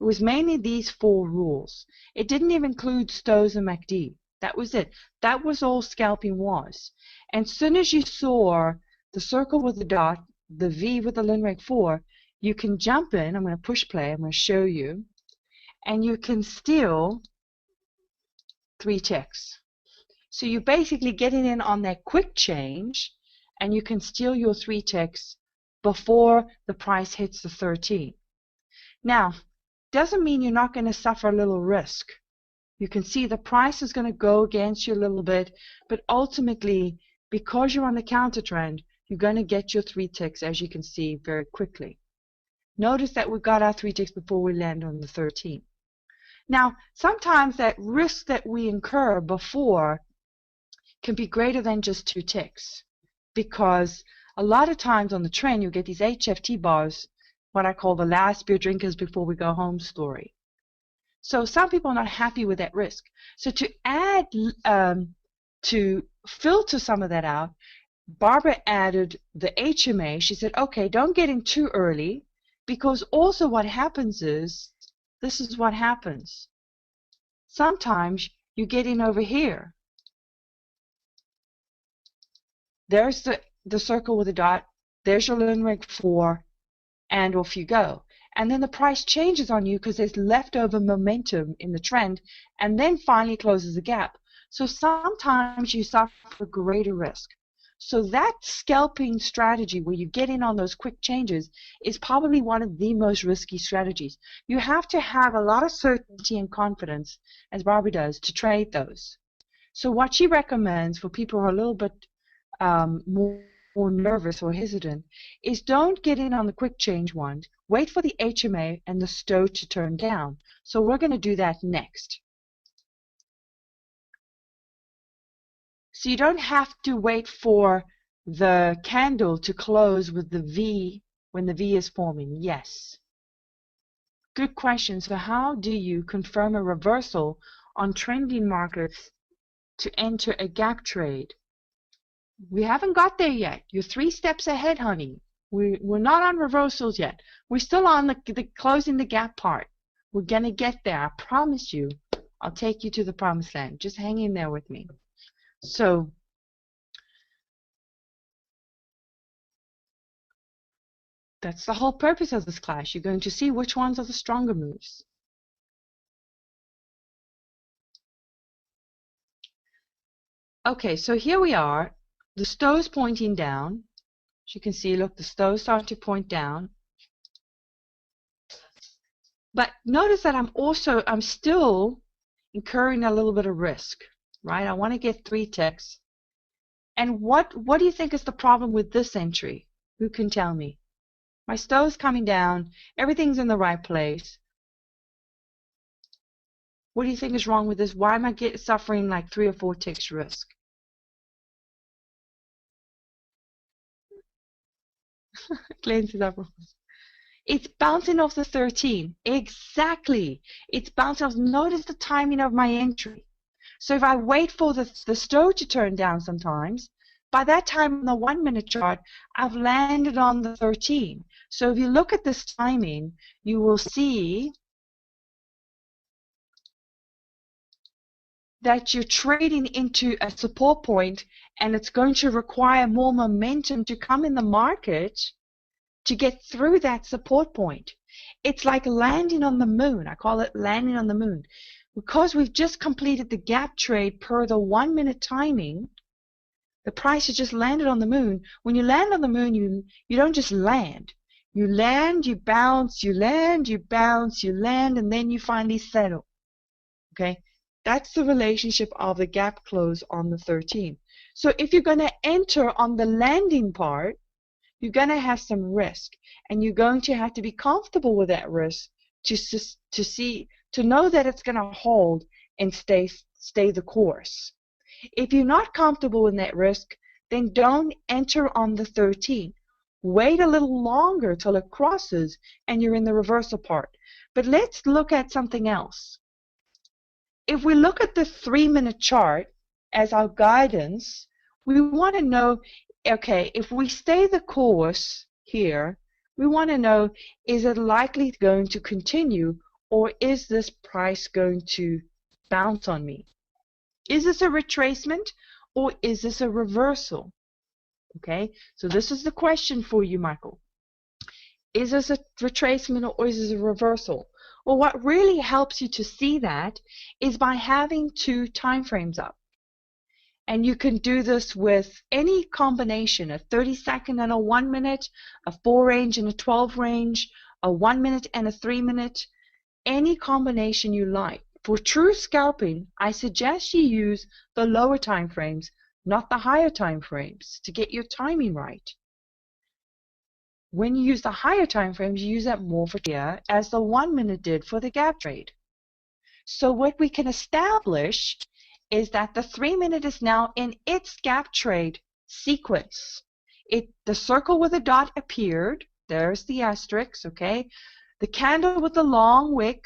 It was mainly these 4 rules. It didn't even include Stows and MACD. That was it. That was all scalping was. And as soon as you saw the circle with the dot, the V with the Linrate 4, you can jump in. I'm going to push play. I'm going to show you. And you can steal 3 ticks. So you're basically getting in on that quick change, and you can steal your 3 ticks before the price hits the 13. Now, doesn't mean you're not going to suffer a little risk. You can see the price is going to go against you a little bit, but ultimately, because you're on the counter trend, you're going to get your 3 ticks, as you can see, very quickly. Notice that we got our 3 ticks before we land on the 13. Now, sometimes that risk that we incur before can be greater than just 2 ticks, because a lot of times on the trend you get these HFT bars, what I call the last beer drinkers before we go home story. So some people are not happy with that risk. So to add, to filter some of that out, Barbara added the HMA. She said, okay, don't get in too early, because also what happens is, this is what happens. Sometimes you get in over here. There's the circle with a dot. There's your Linrate 4, and off you go. And then the price changes on you because there's leftover momentum in the trend, and then finally closes the gap. So sometimes you suffer greater risk. So that scalping strategy where you get in on those quick changes is probably one of the most risky strategies. You have to have a lot of certainty and confidence, as Barbara does, to trade those. So what she recommends for people who are a little bit more nervous or hesitant is don't get in on the quick change ones. Wait for the HMA and the Stow to turn down. So we're going to do that next. So you don't have to wait for the candle to close with the V when the V is forming. Yes. Good question. So how do you confirm a reversal on trending markets to enter a gap trade? We haven't got there yet. You're 3 steps ahead, honey. We're not on reversals yet. We're still on the closing the gap part. We're going to get there. I promise you. I'll take you to the promised land. Just hang in there with me. So that's the whole purpose of this class. You're going to see which ones are the stronger moves. Okay, so here we are. The Stow's pointing down. As you can see, look, the Stow's starting to point down. But notice that I'm still incurring a little bit of risk, right? I want to get 3 ticks. And what do you think is the problem with this entry? Who can tell me? My Stow's coming down. Everything's in the right place. What do you think is wrong with this? Why am I suffering like 3 or 4 ticks risk? Cleanses up. It's bouncing off the 13. Exactly. It's bouncing off. Notice the timing of my entry. So if I wait for the Stow to turn down sometimes, by that time on the 1-minute chart, I've landed on the 13. So if you look at this timing, you will see that you're trading into a support point, and it's going to require more momentum to come in the market to get through that support point. It's like landing on the moon. I call it landing on the moon. Because we've just completed the gap trade per the 1-minute timing, the price has just landed on the moon. When you land on the moon, you don't just land. You land, you bounce, you land, you bounce, you land, and then you finally settle. Okay, that's the relationship of the gap close on the 13. So if you're going to enter on the landing part, you're going to have some risk, and you're going to have to be comfortable with that risk to know that it's going to hold and stay the course. If you're not comfortable with that risk, then don't enter on the 13. Wait a little longer till it crosses and you're in the reversal part. But let's look at something else. If we look at the 3-minute chart as our guidance, we want to know, okay, if we stay the course here, we want to know, is it likely going to continue, or is this price going to bounce on me? Is this a retracement, or is this a reversal? Okay, so this is the question for you, Michael. Is this a retracement or is this a reversal? Well, what really helps you to see that is by having 2 time frames up. And you can do this with any combination, a 30-second and a 1-minute, a 4 range and a 12 range, a 1-minute and a 3-minute, any combination you like. For true scalping, I suggest you use the lower time frames, not the higher time frames, to get your timing right. When you use the higher time frames, you use that more for here, as the 1-minute did for the gap trade. So what we can establish is that the 3-minute is now in its gap trade sequence. The circle with a dot appeared. There's the asterisk, okay? The candle with the long wick,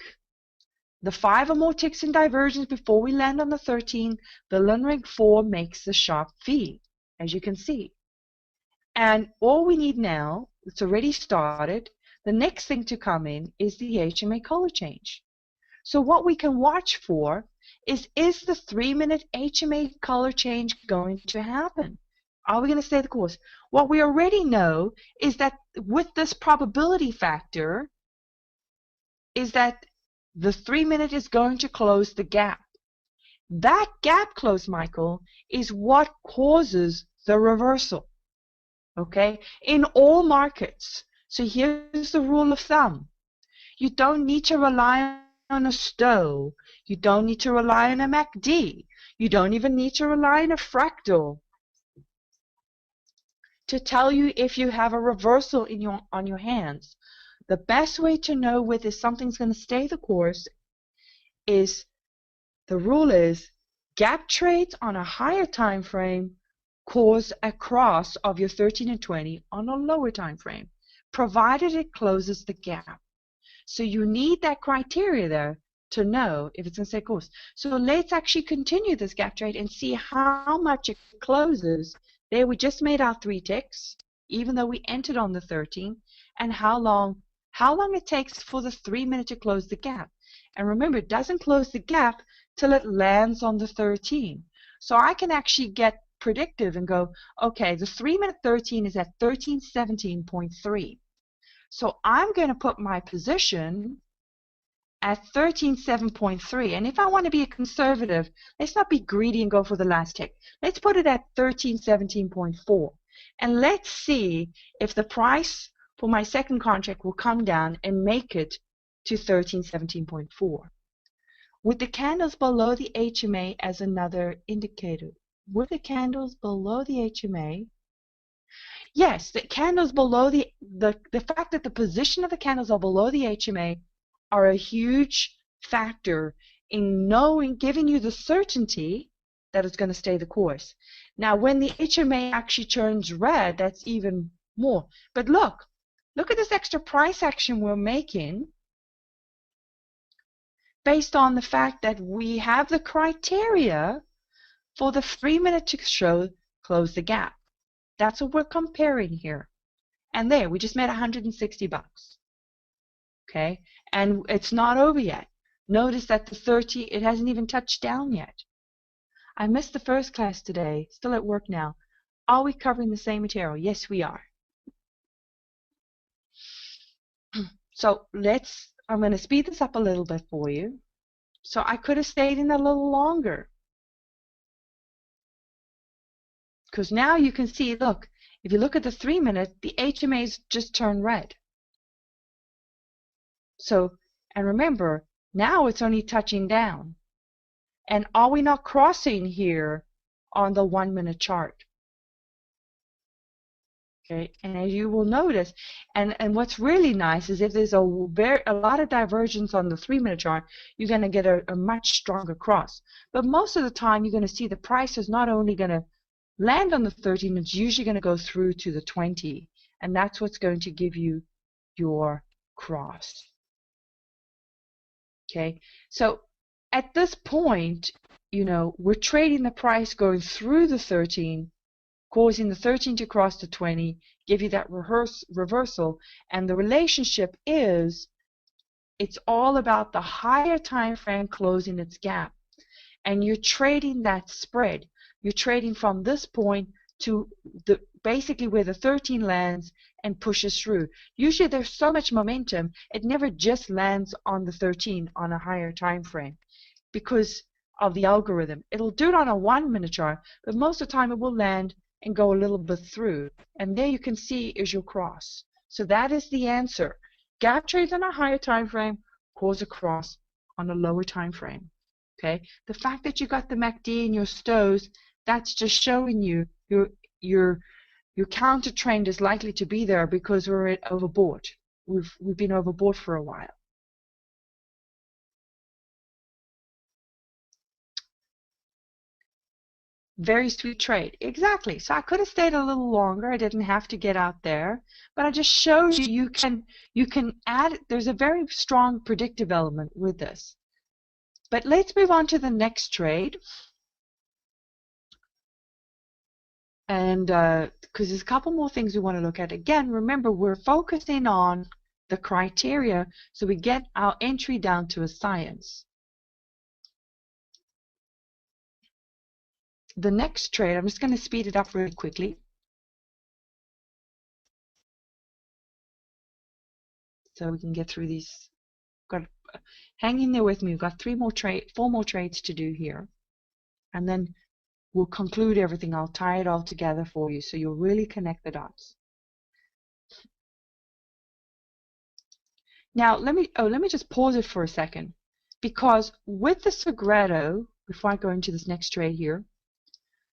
the 5 or more ticks in divergence before we land on the 13, the Lundberg 4 makes the sharp V, as you can see. And all we need now, it's already started, the next thing to come in is the HMA color change. So what we can watch for is the 3-minute HMA color change going to happen? Are we going to stay the course? What we already know is that with this probability factor, is that the 3-minute is going to close the gap. That gap close, Michael, is what causes the reversal. Okay, in all markets. So here's the rule of thumb. You don't need to rely on a Stowe. You don't need to rely on a MACD. You don't even need to rely on a fractal to tell you if you have a reversal on your hands. The best way to know whether something's going to stay the course is, the rule is, gap trades on a higher time frame cause a cross of your 13 and 20 on a lower time frame, provided it closes the gap. So you need that criteria there to know if it's going to stay course. So let's actually continue this gap trade and see how much it closes. There we just made our 3 ticks, even though we entered on the 13, and how long it takes for the 3-minute to close the gap. And remember, it doesn't close the gap till it lands on the 13. So I can actually get predictive and go, okay, the 3-minute 13 is at 1317.3. So I'm going to put my position at 13.7.3. And if I want to be a conservative, let's not be greedy and go for the last tick. Let's put it at 1317.4. And let's see if the price for my second contract will come down and make it to 1317.4. With the candles below the HMA as another indicator. With the candles below the HMA, yes, the candles below the fact that the position of the candles are below the HMA are a huge factor in giving you the certainty that it's going to stay the course. Now, when the HMA actually turns red, that's even more. But look at this extra price action we're making based on the fact that we have the criteria for the 3-minute to close the gap. That's what we're comparing here. And there, we just made $160. Okay, and it's not over yet. Notice that the 30, it hasn't even touched down yet. I missed the first class today, still at work now. Are we covering the same material? Yes, we are. So I'm going to speed this up a little bit for you. So I could have stayed in a little longer. Because now you can see, look, if you look at the 3-minute, the HMA's just turned red. So, and remember, now it's only touching down. And are we not crossing here on the 1 minute chart? Okay, and as you will notice, and what's really nice is if there's a lot of divergence on the 3 minute chart, you're going to get a much stronger cross. But most of the time, you're going to see the price is not only going to land on the 13, it's usually going to go through to the 20, and that's what's going to give you your cross. Okay, so at this point, you know, we're trading the price going through the 13, causing the 13 to cross the 20, give you that reversal, and the relationship is, it's all about the higher time frame closing its gap, and you're trading that spread. You're trading from this point to the basically where the 13 lands and pushes through. Usually there's so much momentum, it never just lands on the 13 on a higher time frame because of the algorithm. It'll do it on a 1 minute chart, but most of the time it will land and go a little bit through, and there you can see is your cross. So that is the answer. Gap trades on a higher time frame cause a cross on a lower time frame. Okay, the fact that you got the MACD in your stows, that's just showing you your counter trend is likely to be there because we're overbought. We've been overbought for a while. Very sweet trade. Exactly. So I could have stayed a little longer. I didn't have to get out there, but I just showed you you can add. There's a very strong predictive element with this. But let's move on to the next trade. And because there's a couple more things we want to look at. Again, remember, we're focusing on the criteria so we get our entry down to a science. The next trade, I'm just going to speed it up really quickly so we can get through these. Hang in there with me. We've got 4 more trades to do here, and then we'll conclude everything. I'll tie it all together for you so you'll really connect the dots. Now let me just pause it for a second, because with the Segredo, before I go into this next trade here,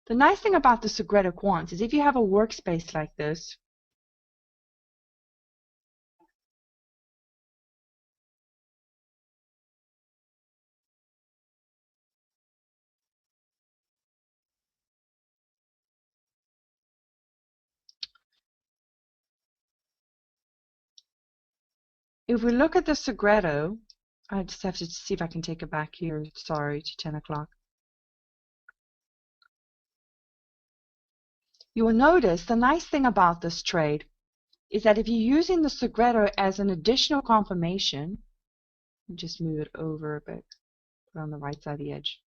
the nice thing about the Segredo quants is if you have a workspace like this, if we look at the Segredo, I just have to see if I can take it back here, sorry, to 10 o'clock. You will notice the nice thing about this trade is that if you're using the Segredo as an additional confirmation, just move it over a bit, put it on the right side of the edge.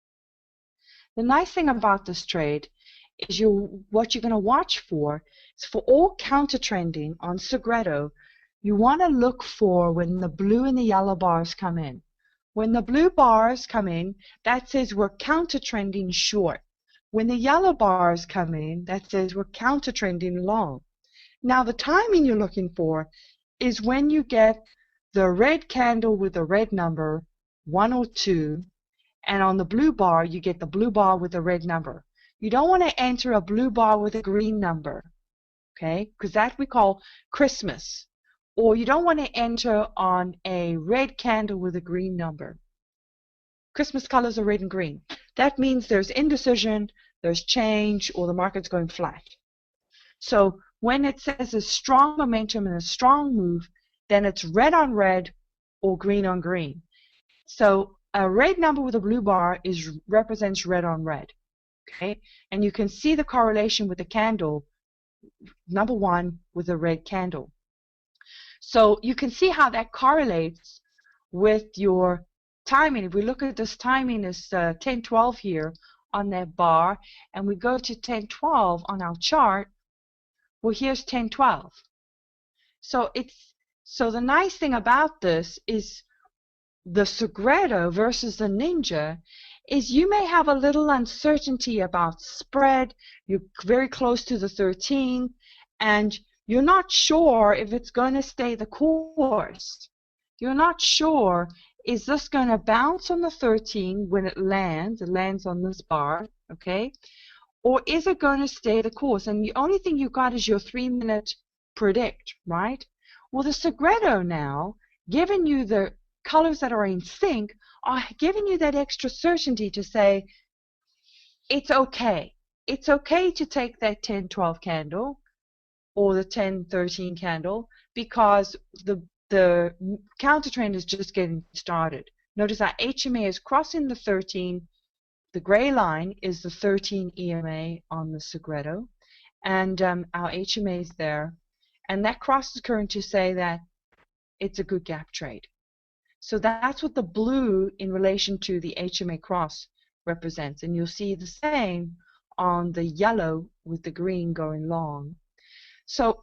The nice thing about this trade is what you're going to watch for is for all counter trending on Segredo, you want to look for when the blue and the yellow bars come in. When the blue bars come in, that says we're counter trending short. When the yellow bars come in, that says we're counter trending long. Now the timing you're looking for is when you get the red candle with the red number 102, and on the blue bar you get the blue bar with the red number. You don't want to enter a blue bar with a green number, okay, because that we call Christmas. Or you don't want to enter on a red candle with a green number. Christmas colors are red and green. That means there's indecision, there's change, or the market's going flat. So when it says a strong momentum and a strong move, then it's red on red or green on green. So a red number with a blue bar represents red on red. Okay, and you can see the correlation with the candle, number 1 with a red candle. So you can see how that correlates with your timing. If we look at this timing is 10:12 here on that bar, and we go to 10:12 on our chart, well, here's 10:12. So the nice thing about this is the Segredo versus the Ninja is you may have a little uncertainty about spread. You're very close to the 13, and you're not sure if it's going to stay the course. You're not sure, is this going to bounce on the 13 when it lands on this bar, okay? Or is it going to stay the course? And the only thing you got is your 3-minute predict, right? Well, the Segredo now, given you the colors that are in sync, are giving you that extra certainty to say, it's okay. It's okay to take that 10-12 candle or the 10-13 candle because the counter trend is just getting started. Notice our HMA is crossing the 13. The gray line is the 13 EMA on the Segredo, and our HMA is there. And that crosses current to say that it's a good gap trade. So that's what the blue in relation to the HMA cross represents. And you'll see the same on the yellow with the green going long. So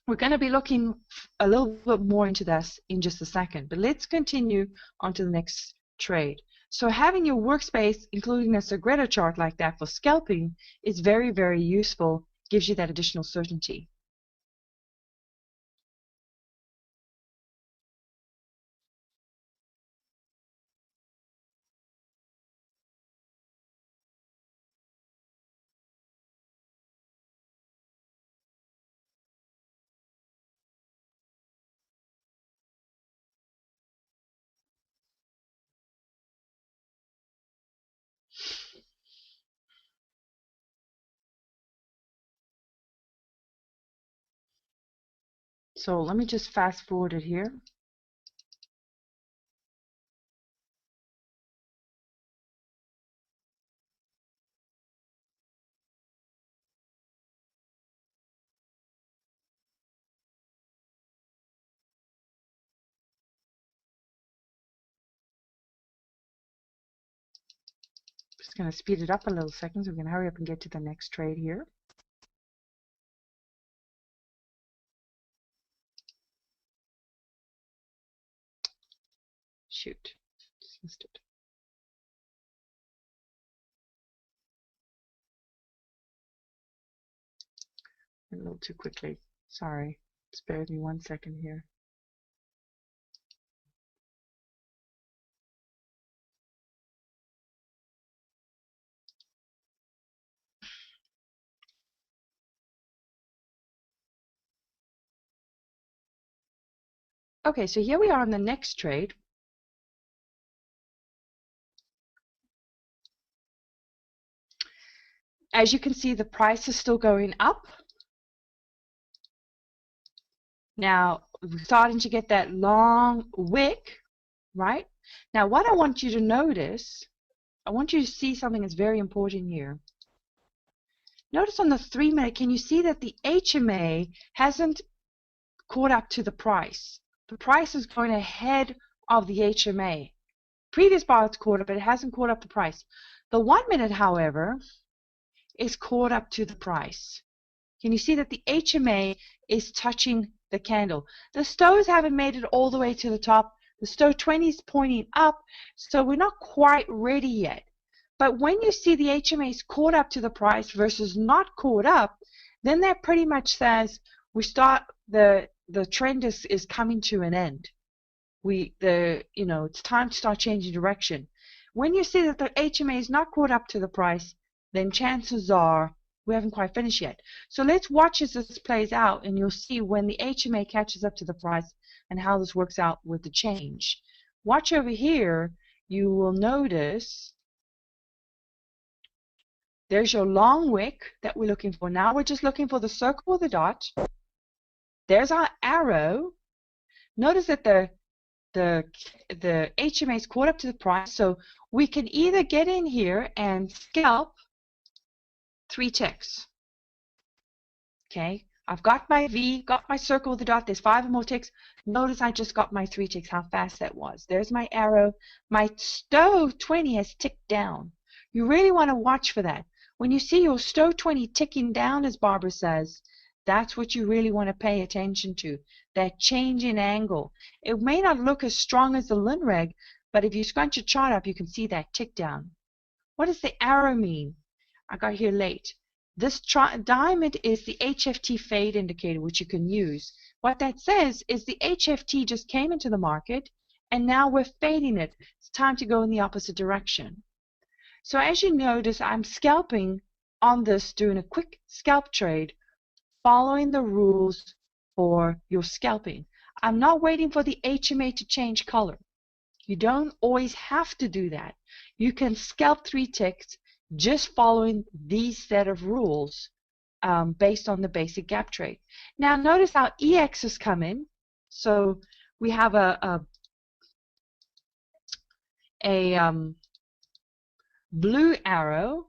we're going to be looking a little bit more into this in just a second. But let's continue on to the next trade. So having your workspace, including a Segredo chart like that for scalping, is very, very useful, gives you that additional certainty. So let me just fast forward it here. Just going to speed it up a little second so we can hurry up and get to the next trade here. Shoot, just missed it. A little too quickly. Sorry. Spare with me 1 second here. Okay, so here we are on the next trade. As you can see, the price is still going up. Now, we're starting to get that long wick, right? Now, what I want you to notice, I want you to see something that's very important here. Notice on the 3-minute, can you see that the HMA hasn't caught up to the price? The price is going ahead of the HMA. Previous bar it's caught up, but it hasn't caught up the price. The 1-minute, however, is caught up to the price. Can you see that the HMA is touching the candle? The stows haven't made it all the way to the top. The stow 20 is pointing up, so we're not quite ready yet. But when you see the HMA is caught up to the price versus not caught up, then that pretty much says the trend is coming to an end. It's time to start changing direction. When you see that the HMA is not caught up to the price, then chances are we haven't quite finished yet. So let's watch as this plays out, and you'll see when the HMA catches up to the price and how this works out with the change. Watch over here. You will notice there's your long wick that we're looking for. Now we're just looking for the circle with the dot. There's our arrow. Notice that the HMA is caught up to the price, so we can either get in here and scalp 3 ticks. Okay, I've got my V, got my circle with the dot, there's 5 more ticks. Notice I just got my 3 ticks, how fast that was. There's my arrow. My stow 20 has ticked down. You really want to watch for that. When you see your stow 20 ticking down, as Barbara says, that's what you really want to pay attention to, that change in angle. It may not look as strong as the Linreg, but if you scrunch your chart up, you can see that tick down. What does the arrow mean? I got here late. This diamond is the HFT fade indicator, which you can use. What that says is the HFT just came into the market, and now we're fading it. It's time to go in the opposite direction. So as you notice, I'm scalping on this, doing a quick scalp trade, following the rules for your scalping. I'm not waiting for the HMA to change color. You don't always have to do that. You can scalp 3 ticks just following these set of rules based on the basic gap trade. Now notice how EX has come in. So we have a blue arrow,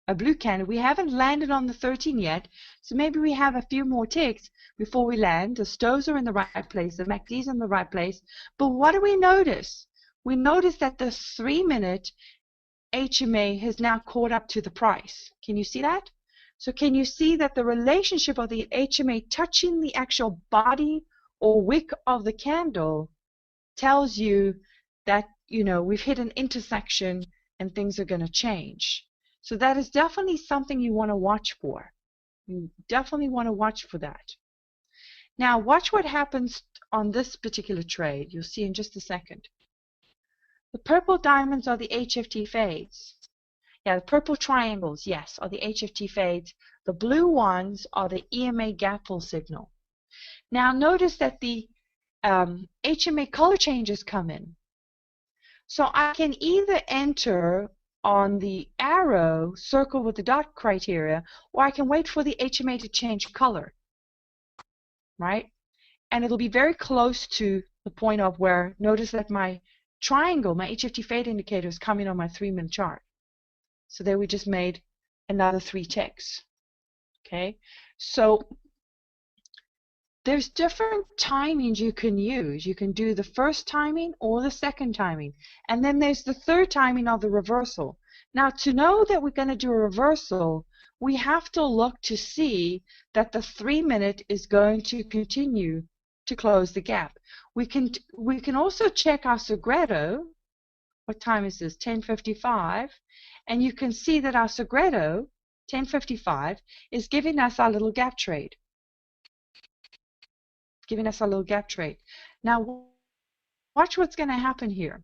a blue candle. We haven't landed on the 13 yet, so maybe we have a few more ticks before we land. The stows are in the right place, the MACD's in the right place. But what do we notice? We notice that the 3-minute HMA has now caught up to the price. Can you see that? So can you see that the relationship of the HMA touching the actual body or wick of the candle tells you that, you know, we've hit an intersection and things are going to change. So that is definitely something you want to watch for. You definitely want to watch for that. Now watch what happens on this particular trade. You'll see in just a second. The purple diamonds are the HFT fades. Yeah, the purple triangles, yes, are the HFT fades. The blue ones are the EMA gap fill signal. Now notice that the HMA color changes come in. So I can either enter on the arrow circle with the dot criteria, or I can wait for the HMA to change color, right? And it'll be very close to the point of where, notice that my triangle, my HFT fade indicator is coming on my 3-minute chart. So there we just made another 3 ticks. Okay, so there's different timings you can use. You can do the first timing or the second timing. And then there's the third timing of the reversal. Now, to know that we're going to do a reversal, we have to look to see that the 3-minute is going to continue to close the gap. We can also check our Segredo. What time is this? 10:55. And you can see that our Segredo, 10:55, is giving us our little gap trade. Now, watch what's going to happen here.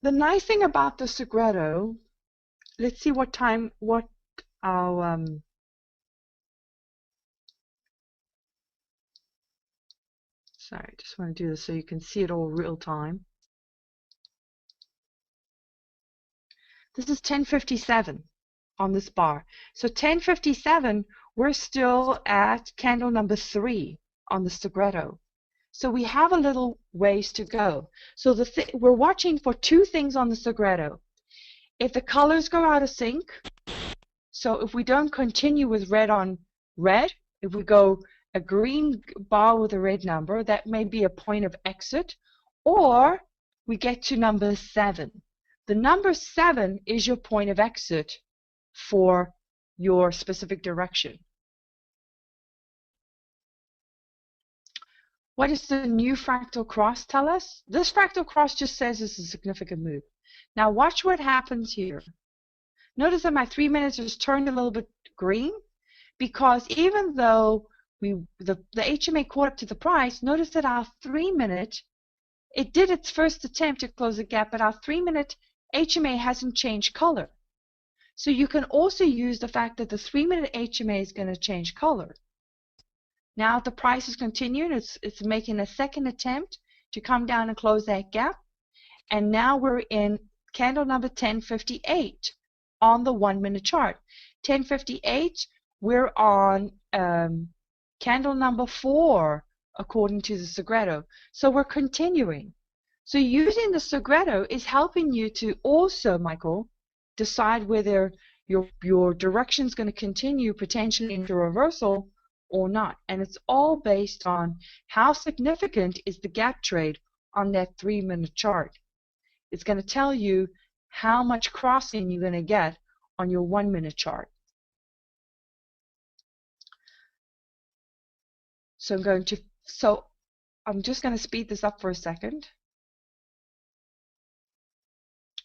The nice thing about the Segredo, let's see what time, what our sorry, I just want to do this so you can see it all real time. This is 10:57 on this bar. So 10:57, we're still at candle number 3 on the Segredo. So we have a little ways to go. So we're watching for 2 things on the Segredo. If the colors go out of sync, so if we don't continue with red on red, if we go a green bar with a red number, that may be a point of exit, or we get to number 7. The number 7 is your point of exit for your specific direction. What does the new fractal cross tell us? This fractal cross just says it's a significant move. Now watch what happens here. Notice that my 3 minutes has turned a little bit green, because even though the HMA caught up to the price, notice that our 3-minute, it did its first attempt to close the gap, but our 3-minute HMA hasn't changed color. So you can also use the fact that the 3-minute HMA is going to change color. Now the price is continuing. It's making a second attempt to come down and close that gap. And now we're in candle number 10:58 on the 1-minute chart. 10:58, we're on candle number 4 according to the Segredo. So we're continuing. So using the Segredo is helping you to also, Michael, decide whether your direction is going to continue potentially into reversal or not. And it's all based on how significant is the gap trade on that 3-minute chart. It's going to tell you how much crossing you're going to get on your 1-minute chart. So I'm just going to speed this up for a second.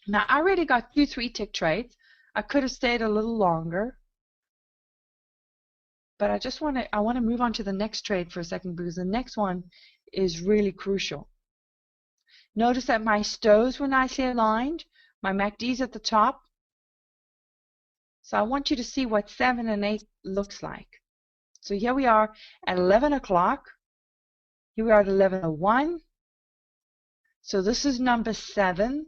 Now I already got 2 3-tick trades. I could have stayed a little longer. But I want to move on to the next trade for a second, because the next one is really crucial. Notice that my stows were nicely aligned, my MACD's at the top. So I want you to see what 7 and 8 looks like. So here we are at 11 o'clock. Here we are at 11:01. So this is number 7.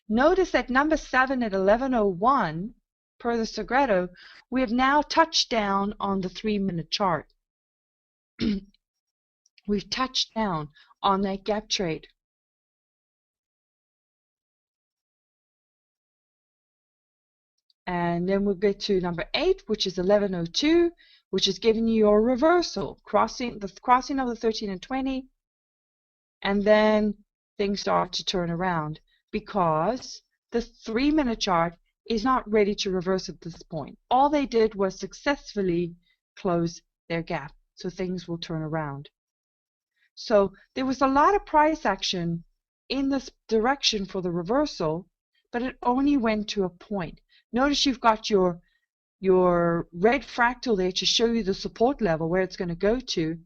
Notice that number 7 at 11:01, per the Segredo, we have now touched down on the 3-minute chart. We've touched down on that gap trade. And then we'll get to number 8, which is 11:02, which is giving you your reversal, crossing of the 13 and 20, and then things start to turn around because the 3-minute chart is not ready to reverse at this point. All they did was successfully close their gap, so things will turn around. So there was a lot of price action in this direction for the reversal, but it only went to a point. Notice you've got your red fractal there to show you the support level where it's going to go to,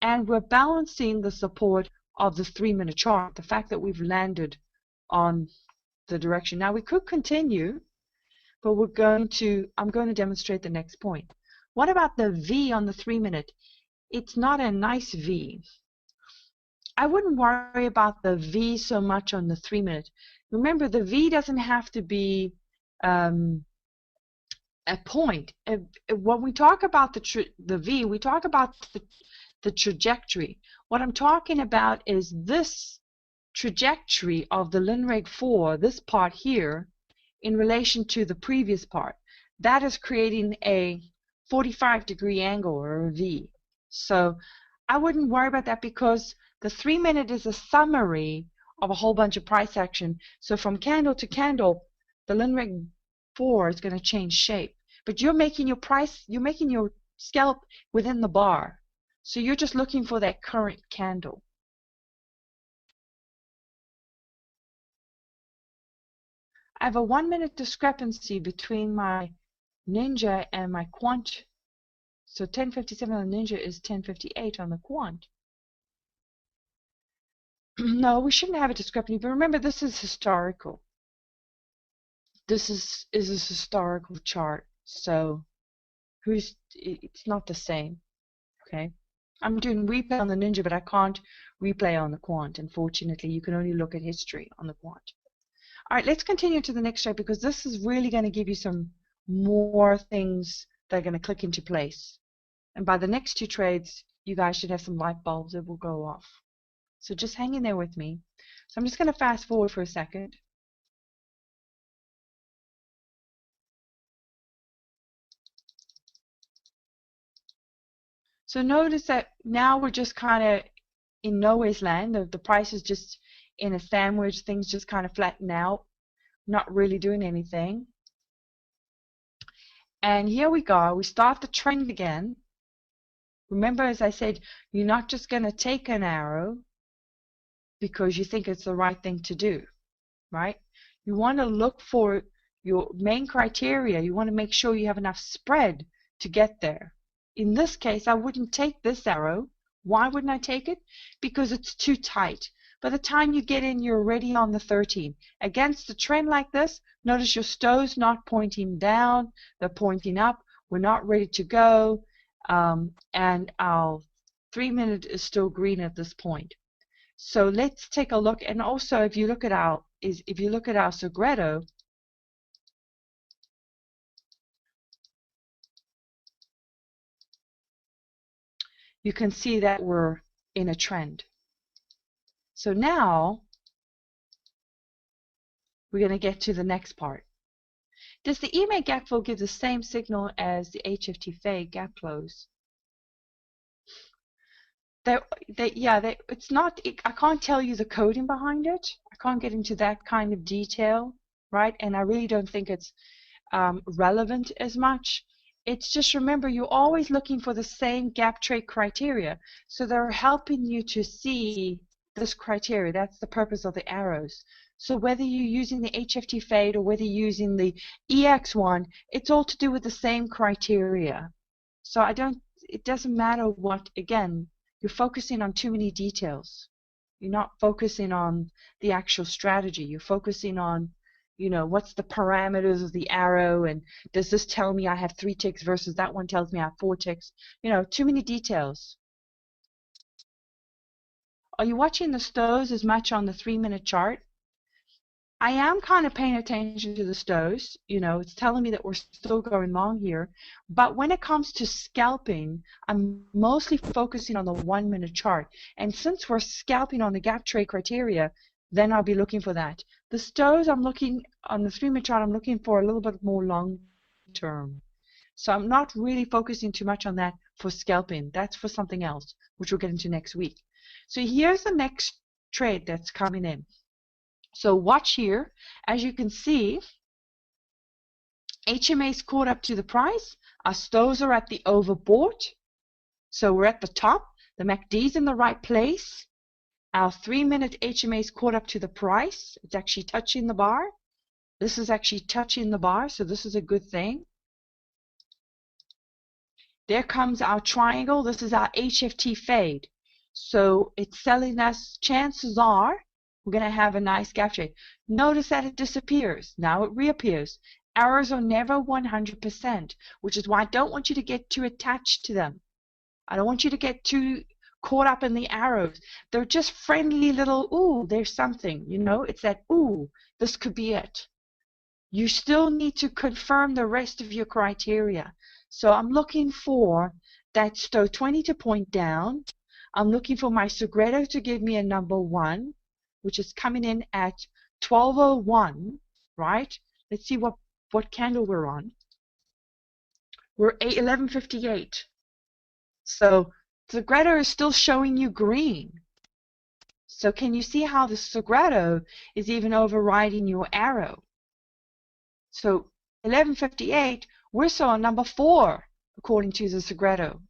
and we're balancing the support of the 3-minute chart, the fact that we've landed on the direction. Now we could continue, but I'm going to demonstrate the next point. What about the V on the 3-minute? It's not a nice V. I wouldn't worry about the V so much on the 3-minute. Remember, the V doesn't have to be a point. When we talk about the V, we talk about the trajectory. What I'm talking about is this trajectory of the Linreg 4, this part here, in relation to the previous part. That is creating a 45-degree angle, or a V. So I wouldn't worry about that, because the 3-minute is a summary of a whole bunch of price action. So from candle to candle, the Linreg 4 is going to change shape. But you're making your scalp within the bar. So you're just looking for that current candle. I have a 1-minute discrepancy between my Ninja and my Quant. So 10:57 on the Ninja is 10:58 on the Quant. No, we shouldn't have a discrepancy, but remember, this is historical. This is a historical chart, so it's not the same. Okay, I'm doing replay on the Ninja, but I can't replay on the Quant. Unfortunately, you can only look at history on the Quant. All right, let's continue to the next trade, because this is really going to give you some more things that are going to click into place. And by the next 2 trades, you guys should have some light bulbs that will go off. So just hang in there with me. So I'm just going to fast forward for a second. So notice that now we're just kind of in nowhere's land. The price is just in a sandwich. Things just kind of flatten out, not really doing anything. And here we go. We start the trend again. Remember, as I said, you're not just going to take an arrow because you think it's the right thing to do, right? You want to look for your main criteria. You want to make sure you have enough spread to get there. In this case, I wouldn't take this arrow. Why wouldn't I take it? Because it's too tight. By the time you get in, you're already on the 13. Against a trend like this, notice your stows not pointing down, they're pointing up. We're not ready to go, and our 3-minute is still green at this point. So let's take a look. And also, if you look at our Segredo, you can see that we're in a trend. So now we're going to get to the next part. Does the EMA gap fill give the same signal as the HFT fade gap close? It's not. I can't tell you the coding behind it. I can't get into that kind of detail, right? And I really don't think it's relevant as much. It's just, remember, you're always looking for the same gap trade criteria. So they're helping you to see this criteria. That's the purpose of the arrows. So whether you're using the HFT fade or whether you're using the EX one, it's all to do with the same criteria. So it doesn't matter what, again, you're focusing on too many details. You're not focusing on the actual strategy. You're focusing on, what's the parameters of the arrow, and does this tell me I have 3 ticks versus that one tells me I have 4 ticks? Too many details. Are you watching the stows as much on the 3-minute chart? I am kind of paying attention to the stows. It's telling me that we're still going long here. But when it comes to scalping, I'm mostly focusing on the 1-minute chart. And since we're scalping on the gap trade criteria, then I'll be looking for that. The stows, I'm looking on the 3-minute chart, I'm looking for a little bit more long term. So I'm not really focusing too much on that for scalping. That's for something else, which we'll get into next week. So here's the next trade that's coming in. So watch here. As you can see, HMA's caught up to the price. Our stows are at the overbought. So we're at the top. The MACD's in the right place. Our 3-minute HMA's caught up to the price. It's actually touching the bar. This is actually touching the bar, so this is a good thing. There comes our triangle. This is our HFT fade. So it's telling us chances are we're going to have a nice gap trade. Notice that it disappears. Now it reappears. Arrows are never 100%, which is why I don't want you to get too attached to them. I don't want you to get too caught up in the arrows. They're just friendly little, ooh, there's something, it's that, ooh, this could be it. You still need to confirm the rest of your criteria. So I'm looking for that stow 20 to point down. I'm looking for my Segredo to give me a number 1, which is coming in at 1201, right? Let's see what candle we're on. We're at 1158. So Segredo is still showing you green. So can you see how the Segredo is even overriding your arrow? So 1158, we're still on number 4, according to the Segredo.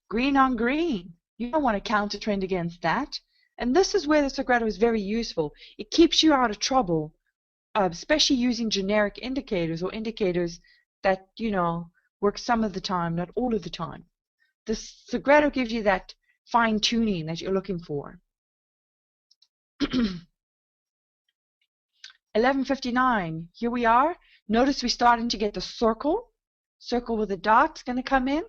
Green on green. You don't want to counter trend against that. And this is where the Segredo is very useful. It keeps you out of trouble, especially using generic indicators or indicators that, work some of the time, not all of the time. The Segredo gives you that fine tuning that you're looking for. 1159, here we are. Notice we're starting to get the circle with the dots going to come in.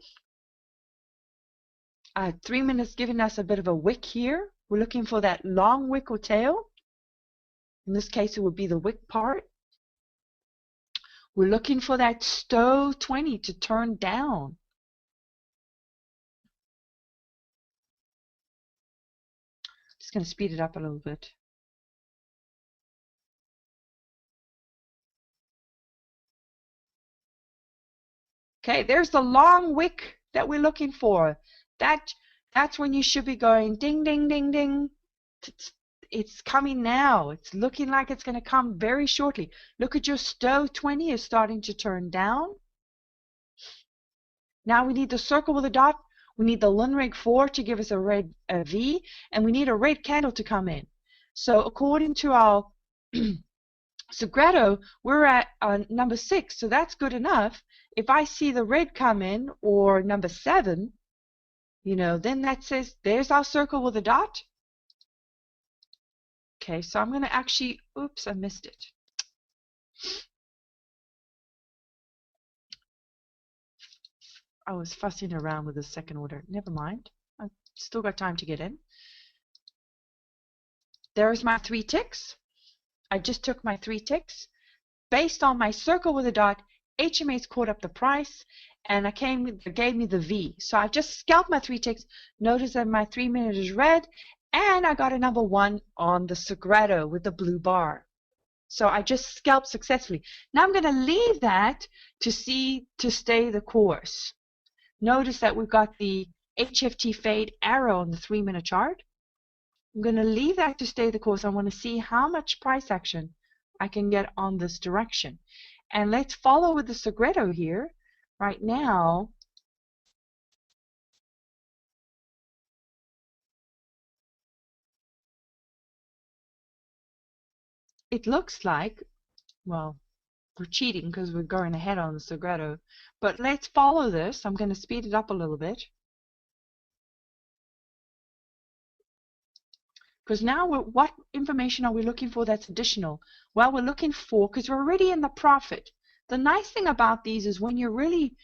3 minutes giving us a bit of a wick here. We're looking for that long wick or tail. In this case, it would be the wick part. We're looking for that stow 20 to turn down. Just going to speed it up a little bit. Okay, there's the long wick that we're looking for. That's when you should be going ding, ding, ding, ding. It's coming now. It's looking like it's going to come very shortly. Look at your stow 20 is starting to turn down. Now we need the circle with a dot. We need the Linrig 4 to give us a red V, and we need a red candle to come in. So according to our Segredo, we're at number 6, so that's good enough. If I see the red come in, or number 7, then that says there's our circle with a dot. Okay, so I'm going to actually, oops, I missed it. I was fussing around with the second order. Never mind. I've still got time to get in. There's my 3 ticks. I just took my 3 ticks. Based on my circle with a dot, HMA's caught up the price, and it gave me the V. So I just scalped my 3 ticks. Notice that my 3 minute is red, and I got a number 1 on the Segredo with the blue bar. So I just scalped successfully. Now I'm going to leave that to stay the course. Notice that we've got the HFT fade arrow on the 3 minute chart. I'm going to leave that to stay the course. I want to see how much price action I can get on this direction. And let's follow with the Segredo here. Right now, it looks like, well, we're cheating because we're going ahead on the Segredo. But let's follow this. I'm going to speed it up a little bit. Because now what information are we looking for that's additional? Well, we're looking for, because we're already in the profit. The nice thing about these is when you're really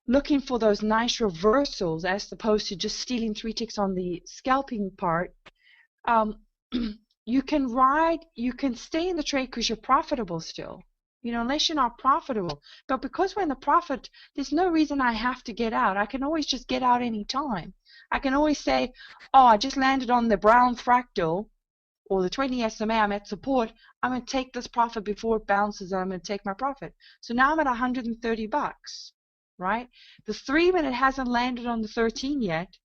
looking for those nice reversals as opposed to just stealing 3 ticks on the scalping part, you can stay in the trade because you're profitable still. You know, unless you're not profitable. But because we're in the profit, there's no reason I have to get out. I can always just get out any time. I can always say, oh, I just landed on the brown fractal or the 20 SMA, I'm at support. I'm going to take this profit before it bounces and I'm going to take my profit. So now I'm at 130 bucks, right? The 3-minute hasn't landed on the 13 yet.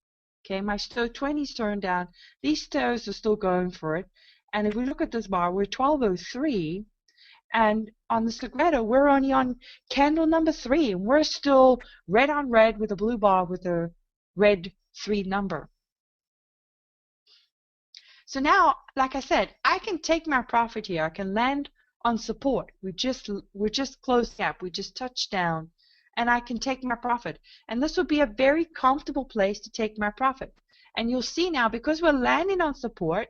Okay, my 20's turned down. These stairs are still going for it. And if we look at this bar, we're 1203. And on the Segredo, we're only on candle number 3. And we're still red on red with a blue bar with a red 3 number. So now, like I said, I can take my profit here. I can land on support. We're just closed gap. We just touched down. And I can take my profit. And this will be a very comfortable place to take my profit. And you'll see now, because we're landing on support,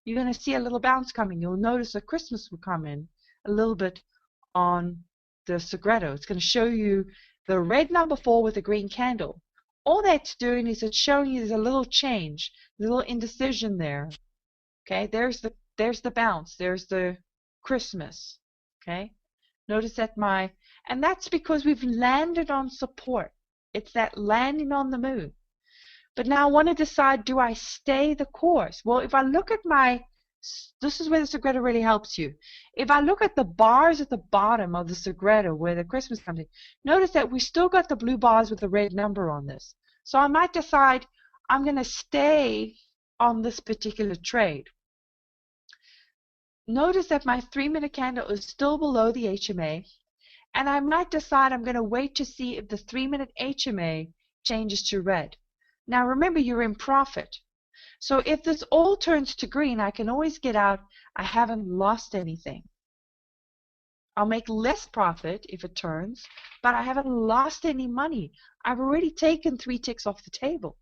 you're going to see a little bounce coming. You'll notice that Christmas will come in a little bit on the Segredo. It's going to show you the red number 4 with the green candle. All that's doing is it's showing you there's a little change, a little indecision there. Okay, there's the bounce. There's the Christmas. Okay, notice that and that's because we've landed on support. It's that landing on the moon. But now I want to decide, do I stay the course? Well, if I look at this is where the Segredo really helps you. If I look at the bars at the bottom of the Segredo where the Christmas comes in, notice that we still got the blue bars with the red number on this. So I might decide I'm going to stay on this particular trade. Notice that my 3-minute candle is still below the HMA, and I might decide I'm going to wait to see if the 3-minute HMA changes to red. Now remember, you're in profit. So if this all turns to green, I can always get out. I haven't lost anything. I'll make less profit if it turns, but I haven't lost any money. I've already taken 3 ticks off the table.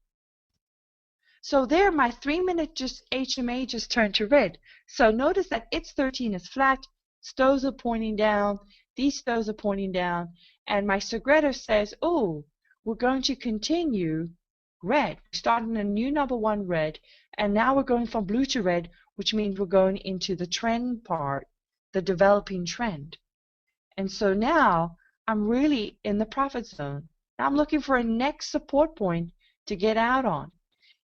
So there, my 3-minute HMA just turned to red. So notice that its 13 is flat, stows are pointing down, these stows are pointing down, and my Segredo says, oh, we're going to continue red. We're starting a new number 1 red, and now we're going from blue to red, which means we're going into the trend part, the developing trend. And so now I'm really in the profit zone. Now I'm looking for a next support point to get out on.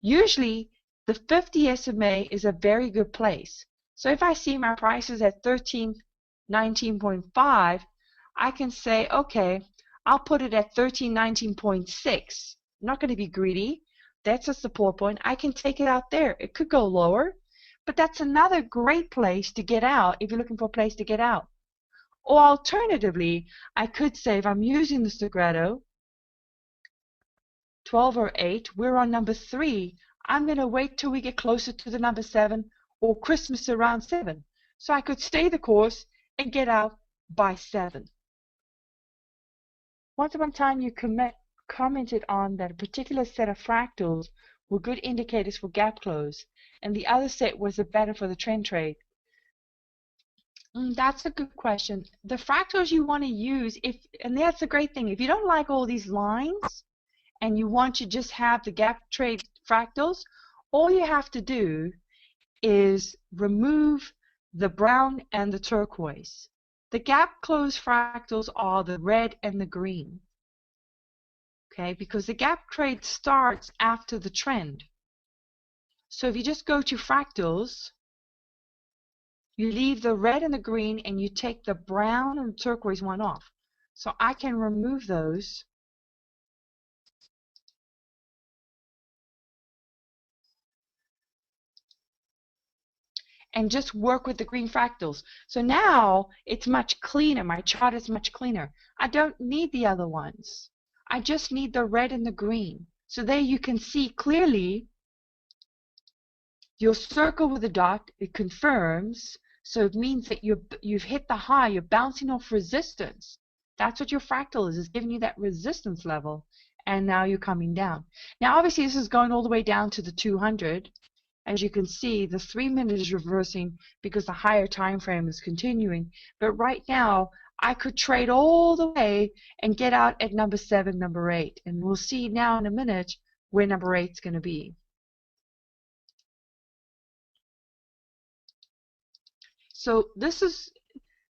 Usually, the 50 SMA is a very good place. So if I see my prices at 1319.5, I can say, okay, I'll put it at 1319.6. I'm not going to be greedy. That's a support point. I can take it out there. It could go lower, but that's another great place to get out if you're looking for a place to get out. Or alternatively, I could say if I'm using the Segredo, 12 or 8, we're on number 3. I'm going to wait till we get closer to the number 7 or Christmas around 7. So I could stay the course and get out by 7. Once upon a time you commented on that a particular set of fractals were good indicators for gap close and the other set was better for the trend trade. That's a good question. The fractals you want to use, and that's a great thing, if you don't like all these lines and you want to just have the gap trade fractals, all you have to do is remove the brown and the turquoise. The gap close fractals are the red and the green. Okay, because the gap trade starts after the trend. So if you just go to fractals, you leave the red and the green and you take the brown and the turquoise one off. So I can remove those. And just work with the green fractals. So now it's much cleaner. My chart is much cleaner. I don't need the other ones. I just need the red and the green. So there you can see clearly your circle with a dot. It confirms So it means that you've hit the high, you're bouncing off resistance. That's what your fractal is giving you that resistance level. And now you're coming down. Now obviously this is going all the way down to the 200. As you can see, the 3 minute is reversing because the higher time frame is continuing. But right now, I could trade all the way and get out at number 7, number 8. And we'll see now in a minute where number 8 is going to be. So this is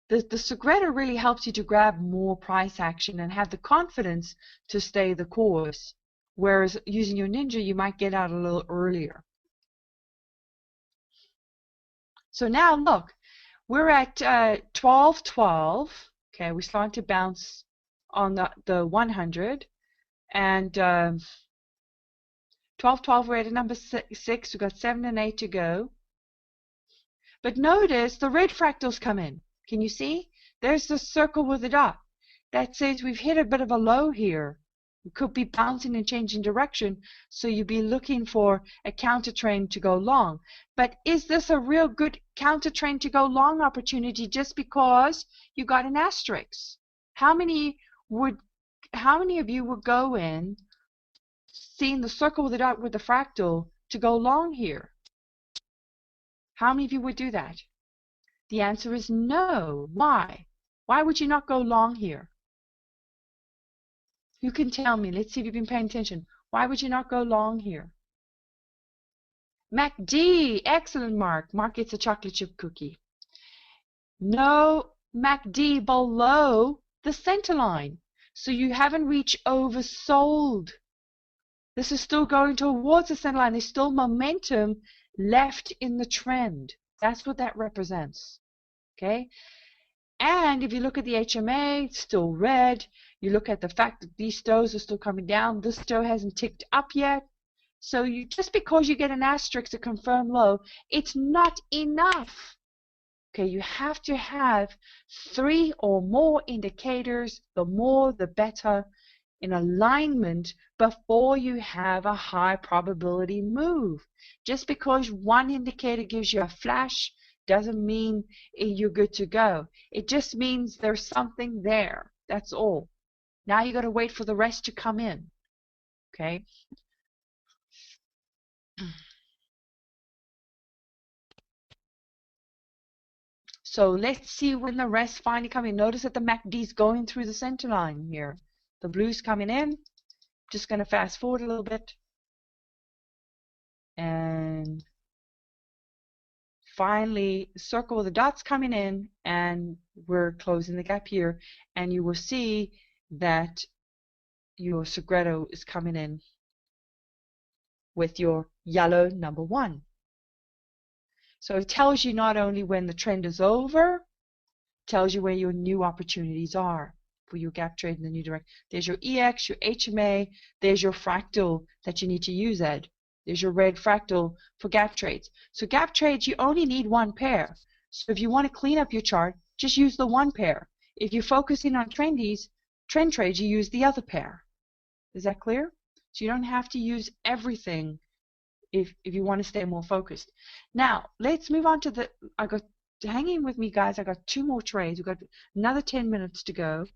the Segredo really helps you to grab more price action and have the confidence to stay the course. Whereas using your Ninja, you might get out a little earlier. So now look, we're at 12.12. Okay, we're starting to bounce on the 100. And 12.12, we're at number 6. We've got 7 and 8 to go. But notice the red fractals come in. Can you see? There's the circle with the dot. That says we've hit a bit of a low here. We could be bouncing and changing direction, so you'd be looking for a counter trend to go long. But is this a real good counter trend to go long opportunity just because you got an asterisk? How many of you would go in seeing the circle with the dot with the fractal to go long here? How many of you would do that? The answer is no. Why? Why would you not go long here? You can tell me. Let's see if you've been paying attention. Why would you not go long here? MACD. Excellent, Mark. Mark gets a chocolate chip cookie. No MACD below the center line. So you haven't reached oversold. This is still going towards the center line. There's still momentum left in the trend. That's what that represents. Okay? And if you look at the HMA, it's still red. You look at the fact that these stows are still coming down. This stow hasn't ticked up yet. So just because you get an asterisk to confirm low, it's not enough. Okay, you have to have 3 or more indicators, the more the better, in alignment before you have a high probability move. Just because one indicator gives you a flash doesn't mean you're good to go. It just means there's something there. That's all. Now you got to wait for the rest to come in. Okay? So let's see when the rest finally come in. Notice that the MACD is going through the center line here. The blue's coming in. Just going to fast forward a little bit. And finally, circle with the dots coming in, and we're closing the gap here. And you will see that your Segredo is coming in with your yellow number 1. So it tells you not only when the trend is over, it tells you where your new opportunities are for your gap trade in the new direction. There's your EX, your HMA, there's your fractal that you need to use, Ed. There's your red fractal for gap trades. So gap trades, you only need 1 pair. So if you want to clean up your chart, just use the 1 pair. If you're focusing on trend trades, you use the other pair. Is that clear? So you don't have to use everything if you want to stay more focused. Now, let's move on to hang in with me, guys. I got 2 more trades. We've got another 10 minutes to go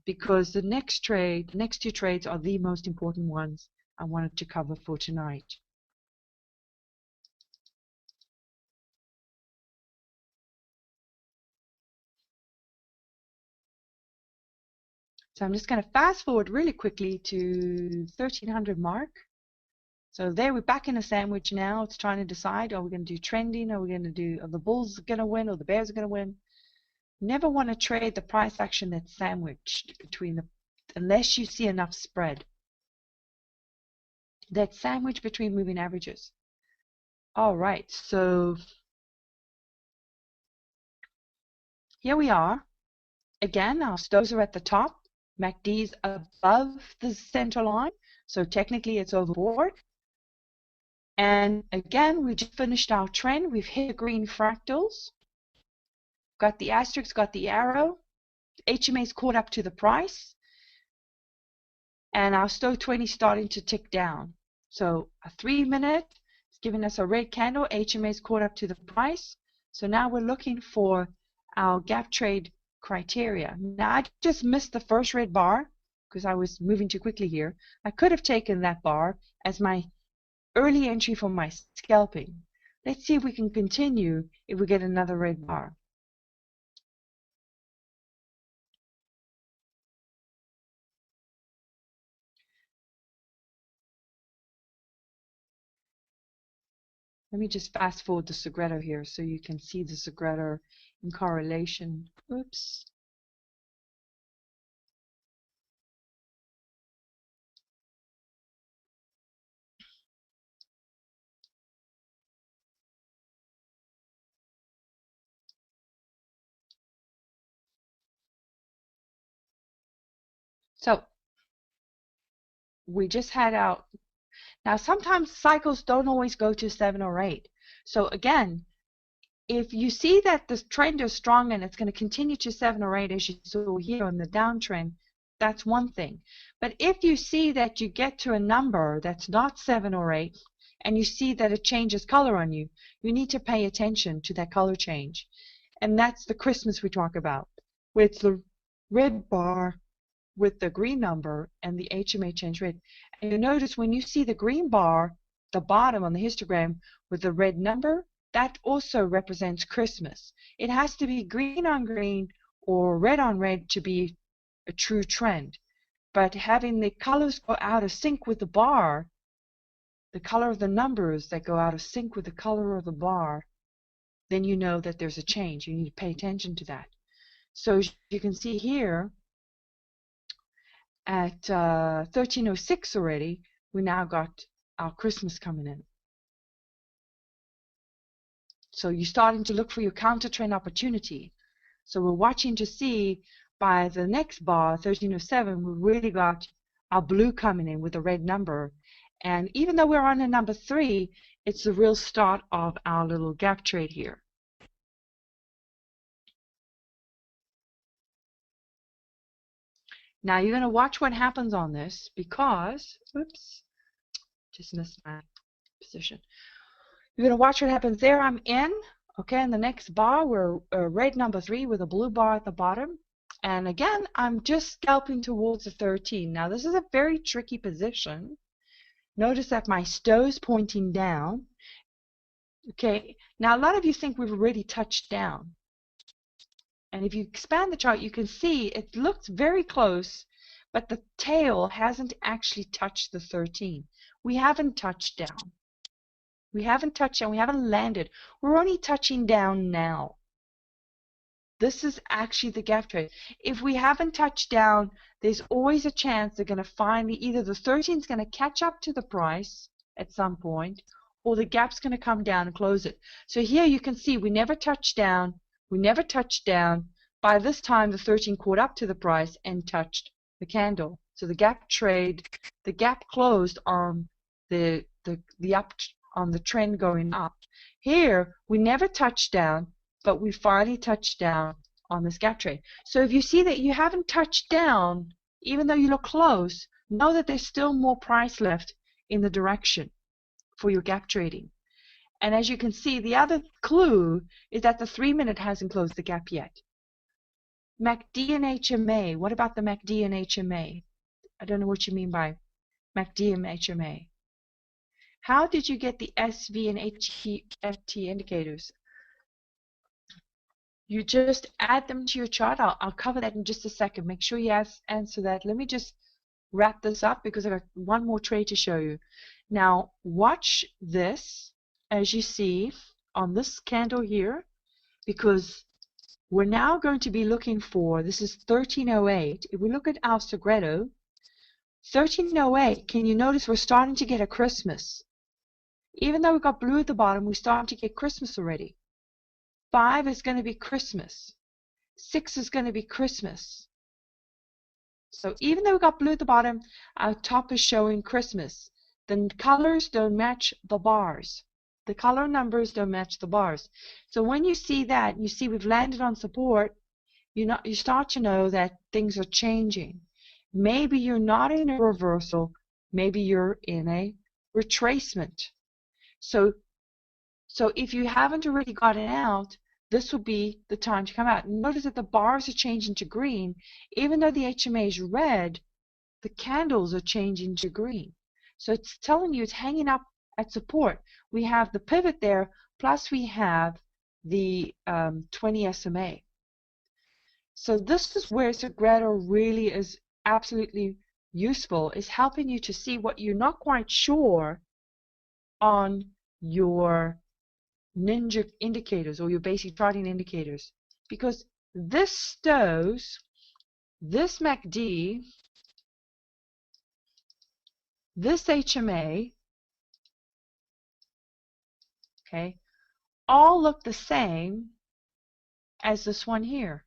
because the next 2 trades are the most important ones I wanted to cover for tonight. So I'm just going to fast forward really quickly to 1300 mark. So there we're back in a sandwich now. It's trying to decide, are we going to do trending? Are the bulls going to win or the bears are going to win? Never want to trade the price action that's sandwiched between unless you see enough spread. That's sandwiched between moving averages. All right, so here we are. Again, our stows are at the top. MACD's above the center line, so technically it's overbought. And again, we just finished our trend. We've hit the green fractals. Got the asterisk, got the arrow. HMA's caught up to the price. And our stow 20 starting to tick down. So a 3 minute is giving us a red candle. HMA's caught up to the price. So now we're looking for our gap trade criteria. Now I just missed the first red bar because I was moving too quickly here. I could have taken that bar as my early entry for my scalping. Let's see if we can continue if we get another red bar. Let me just fast forward the Segredo here so you can see the Segredo in correlation. Oops. So we just had out. Now sometimes cycles don't always go to 7 or 8. So again, if you see that the trend is strong and it's going to continue to 7 or 8 as you saw here on the downtrend, that's one thing. But if you see that you get to a number that's not 7 or 8 and you see that it changes color on you, you need to pay attention to that color change. And that's the Christmas we talk about, where it's the red bar with the green number and the HMA change red. And you notice when you see the green bar, the bottom on the histogram with the red number, that also represents Christmas. It has to be green on green or red on red to be a true trend. But having the colors go out of sync with the bar, the color of the numbers that go out of sync with the color of the bar, then you know that there's a change. You need to pay attention to that. So as you can see here, at 1306 already, we now got our Christmas coming in. So you're starting to look for your counter trend opportunity. So we're watching to see by the next bar, 1307, we really got our blue coming in with a red number. And even though we're on a number 3, it's the real start of our little gap trade here. Now you're going to watch what happens on this because, oops, just missed my position. You're going to watch what happens there. I'm in. Okay, in the next bar, we're red number 3 with a blue bar at the bottom. And again, I'm just scalping towards the 13. Now this is a very tricky position. Notice that my stow's pointing down. Okay, now a lot of you think we've already touched down. And if you expand the chart, you can see it looks very close, but the tail hasn't actually touched the 13. We haven't touched down. We haven't touched down. We haven't landed. We're only touching down now. This is actually the gap trade. If we haven't touched down, there's always a chance they're going to finally, either the 13 is going to catch up to the price at some point, or the gap's going to come down and close it. So here you can see we never touched down. We never touched down. By this time, the 13 caught up to the price and touched the candle. So the gap trade, the gap closed on the up on the trend going up. Here, we never touched down, but we finally touched down on this gap trade. So if you see that you haven't touched down, even though you look close, know that there's still more price left in the direction for your gap trading. And as you can see, the other clue is that the 3-minute hasn't closed the gap yet. MACD and HMA, what about the MACD and HMA? I don't know what you mean by MACD and HMA. How did you get the SV and HFT indicators? You just add them to your chart. I'll cover that in just a second. Make sure you answer that. Let me just wrap this up because I've got one more trade to show you. Now watch this as you see on this candle here, because we're now going to be looking for, this is 1308. If we look at our Segredo, 1308, can you notice we're starting to get a Christmas? Even though we've got blue at the bottom, we're starting to get Christmas already. 5 is going to be Christmas. 6 is going to be Christmas. So even though we've got blue at the bottom, our top is showing Christmas. The colors don't match the bars. The color numbers don't match the bars. So when you see that, you see we've landed on support, you start to know that things are changing. Maybe you're not in a reversal, maybe you're in a retracement. So if you haven't already gotten out, this will be the time to come out. Notice that the bars are changing to green. Even though the HMA is red, the candles are changing to green. So it's telling you it's hanging up at support. We have the pivot there, plus we have the 20 SMA. So this is where Segredo really is absolutely useful, is helping you to see what you're not quite sure on your ninja indicators or your basic charting indicators. Because this STOS, this MACD, this HMA, okay, all look the same as this one here.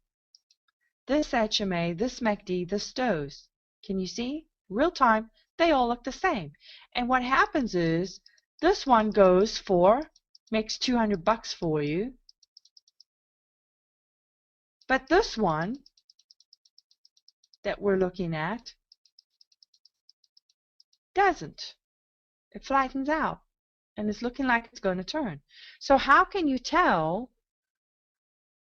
This HMA, this MACD, this STOS. Can you see? Real time, they all look the same. And what happens is this one goes for, makes 200 bucks for you. But this one that we're looking at doesn't. It flattens out and it's looking like it's going to turn. So how can you tell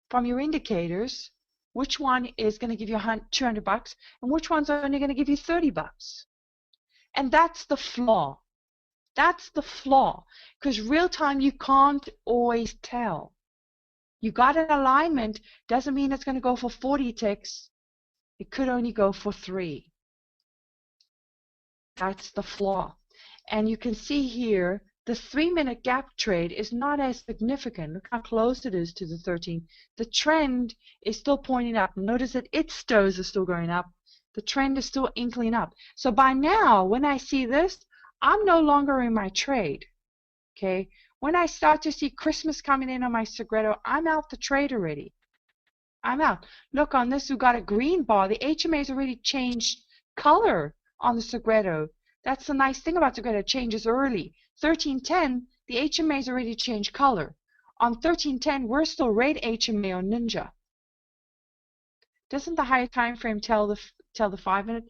from your indicators which one is going to give you 200 bucks and which one's only going to give you 30 bucks? And that's the flaw. That's the flaw. Because real time, you can't always tell. You got an alignment, doesn't mean it's going to go for 40 ticks. It could only go for 3. That's the flaw. And you can see here, the 3-minute gap trade is not as significant. Look how close it is to the 13. The trend is still pointing up. Notice that its STOs are still going up. The trend is still inkling up. So by now, when I see this, I'm no longer in my trade. Okay? When I start to see Christmas coming in on my Segredo, I'm out the trade already. I'm out. Look, on this, we've got a green bar. The HMA's already changed color on the Segredo. That's the nice thing about Segredo. It changes early. 1310, the HMA's already changed color. On 1310, we're still red HMA on Ninja. Doesn't the higher time frame tell the 5-minute?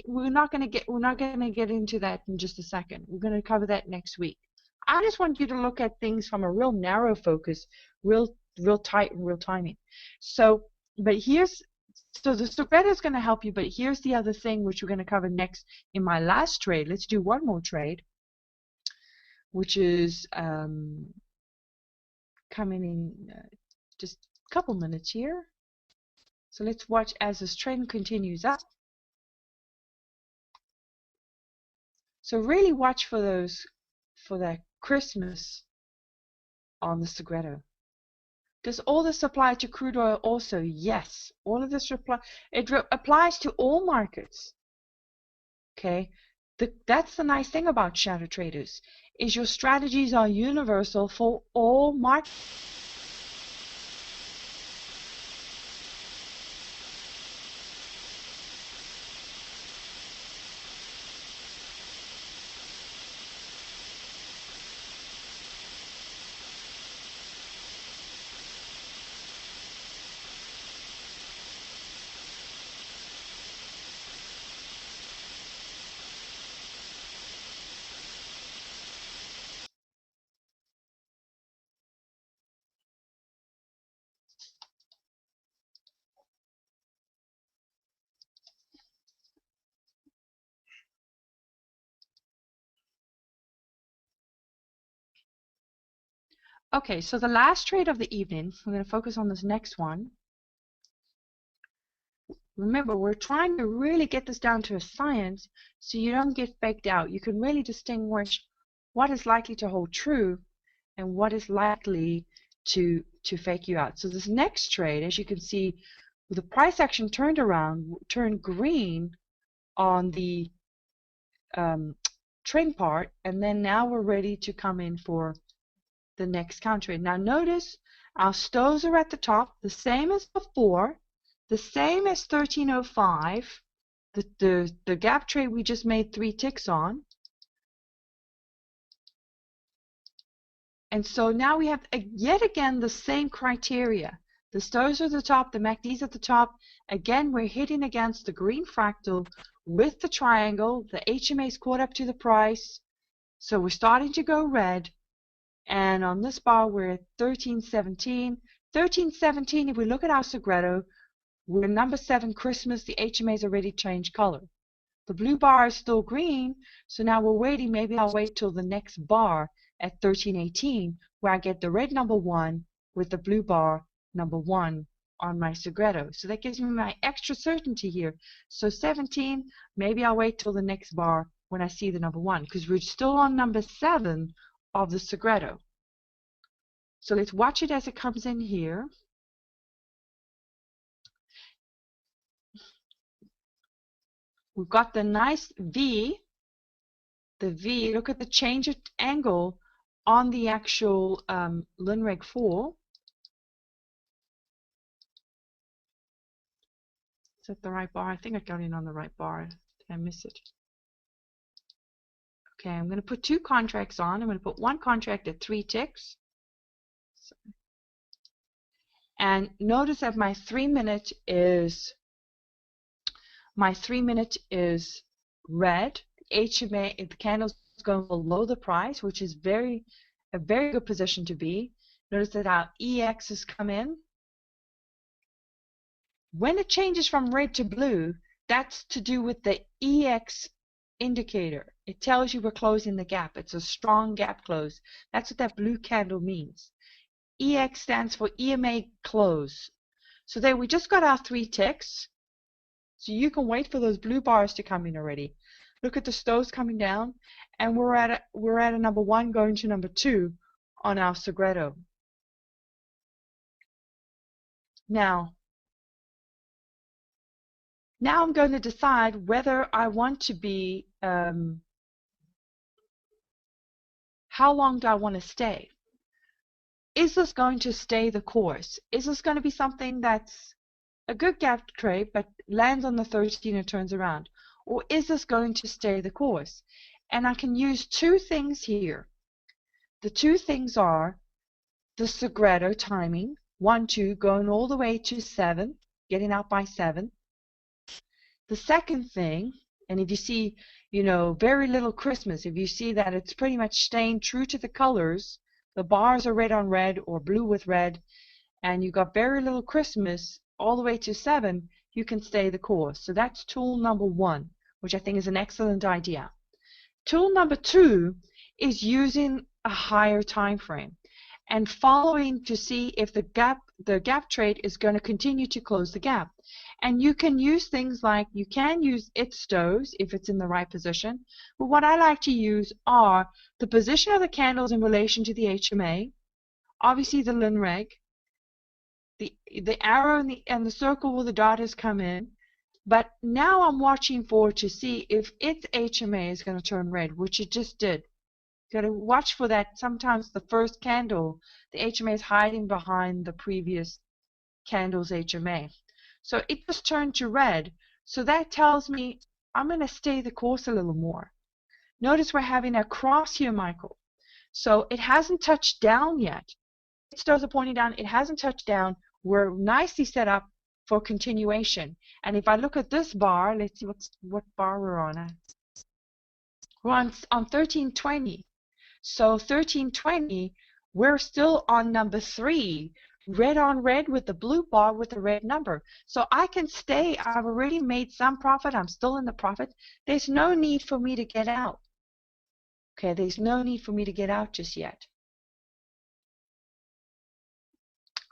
We're not going to get into that in just a second. We're going to cover that next week. I just want you to look at things from a real narrow focus, real tight and real timing. So, but so the Segredo is going to help you, but here's the other thing which we're going to cover next in my last trade. Let's do one more trade, which is coming in just a couple minutes here. So let's watch as this trend continues up. So really watch for that Christmas on the Segredo. Does all this apply to crude oil also? Yes. All of this applies to all markets. Okay? That's the nice thing about shadow traders, is your strategies are universal for all markets. Okay, so the last trade of the evening, we're going to focus on this next one. Remember, we're trying to really get this down to a science so you don't get faked out. You can really distinguish what is likely to hold true and what is likely to fake you out. So this next trade, as you can see, the price action turned green on the trend part, and then now we're ready to come in for the next counter trade. Now notice our STOs are at the top, the same as before, the same as 1305, the gap trade we just made 3 ticks on. And so now we have yet again the same criteria. The STOs are at the top, the MACDs at the top. Again, we're hitting against the green fractal with the triangle. The HMA's caught up to the price. So we're starting to go red. And on this bar, we're at 1317. 1317, if we look at our Segredo, we're number 7, Christmas. The HMA's already changed color. The blue bar is still green, so now we're waiting. Maybe I'll wait till the next bar at 1318, where I get the red number 1 with the blue bar number 1 on my Segredo. So that gives me my extra certainty here. So 17, maybe I'll wait till the next bar when I see the number 1, because we're still on number 7 of the Segredo. So let's watch it as it comes in here. We've got the nice V. The V, look at the change of angle on the actual Linreg 4. Is that the right bar? I think I got in on the right bar. Did I miss it? Okay, I'm going to put 2 contracts on. I'm going to put 1 contract at 3 ticks. And notice that my 3 minute is red. HMA, the candle's going below the price, which is a very good position to be. Notice that our EX has come in. When it changes from red to blue, that's to do with the EX indicator. It tells you we're closing the gap. It's a strong gap close. That's what that blue candle means. EX stands for EMA close. So there, we just got our 3 ticks. So you can wait for those blue bars to come in already. Look at the stoves coming down, and we're at a number 1 going to number 2 on our Segredo. Now I'm going to decide whether I want to be, how long do I want to stay? Is this going to stay the course? Is this going to be something that's a good gap trade but lands on the 13 and turns around? Or is this going to stay the course? And I can use 2 things here. The 2 things are the Segredo timing, 1, 2, going all the way to 7, getting out by 7. The second thing, and if you see, very little Christmas, if you see that it's pretty much staying true to the colors, the bars are red on red or blue with red, and you got very little Christmas all the way to 7, you can stay the course. So that's tool number 1, which I think is an excellent idea. Tool number 2 is using a higher time frame and following to see if the gap trade is going to continue to close the gap. And you can use things like, you can use its stoves if it's in the right position, but what I like to use are the position of the candles in relation to the HMA, obviously the Linreg, the arrow and the circle where the dot has come in, but now I'm watching for to see if its HMA is going to turn red, which it just did. Got to watch for that. Sometimes the first candle, the HMA is hiding behind the previous candle's HMA. So it just turned to red. So that tells me I'm going to stay the course a little more. Notice we're having a cross here, Michael. So it hasn't touched down yet. Its toes are pointing down. It hasn't touched down. We're nicely set up for continuation. And if I look at this bar, let's see what bar we're on. We're on 1320. So 1320, we're still on number 3, red on red with the blue bar with the red number. So I can stay. I've already made some profit. I'm still in the profit. There's no need for me to get out. Okay, there's no need for me to get out just yet.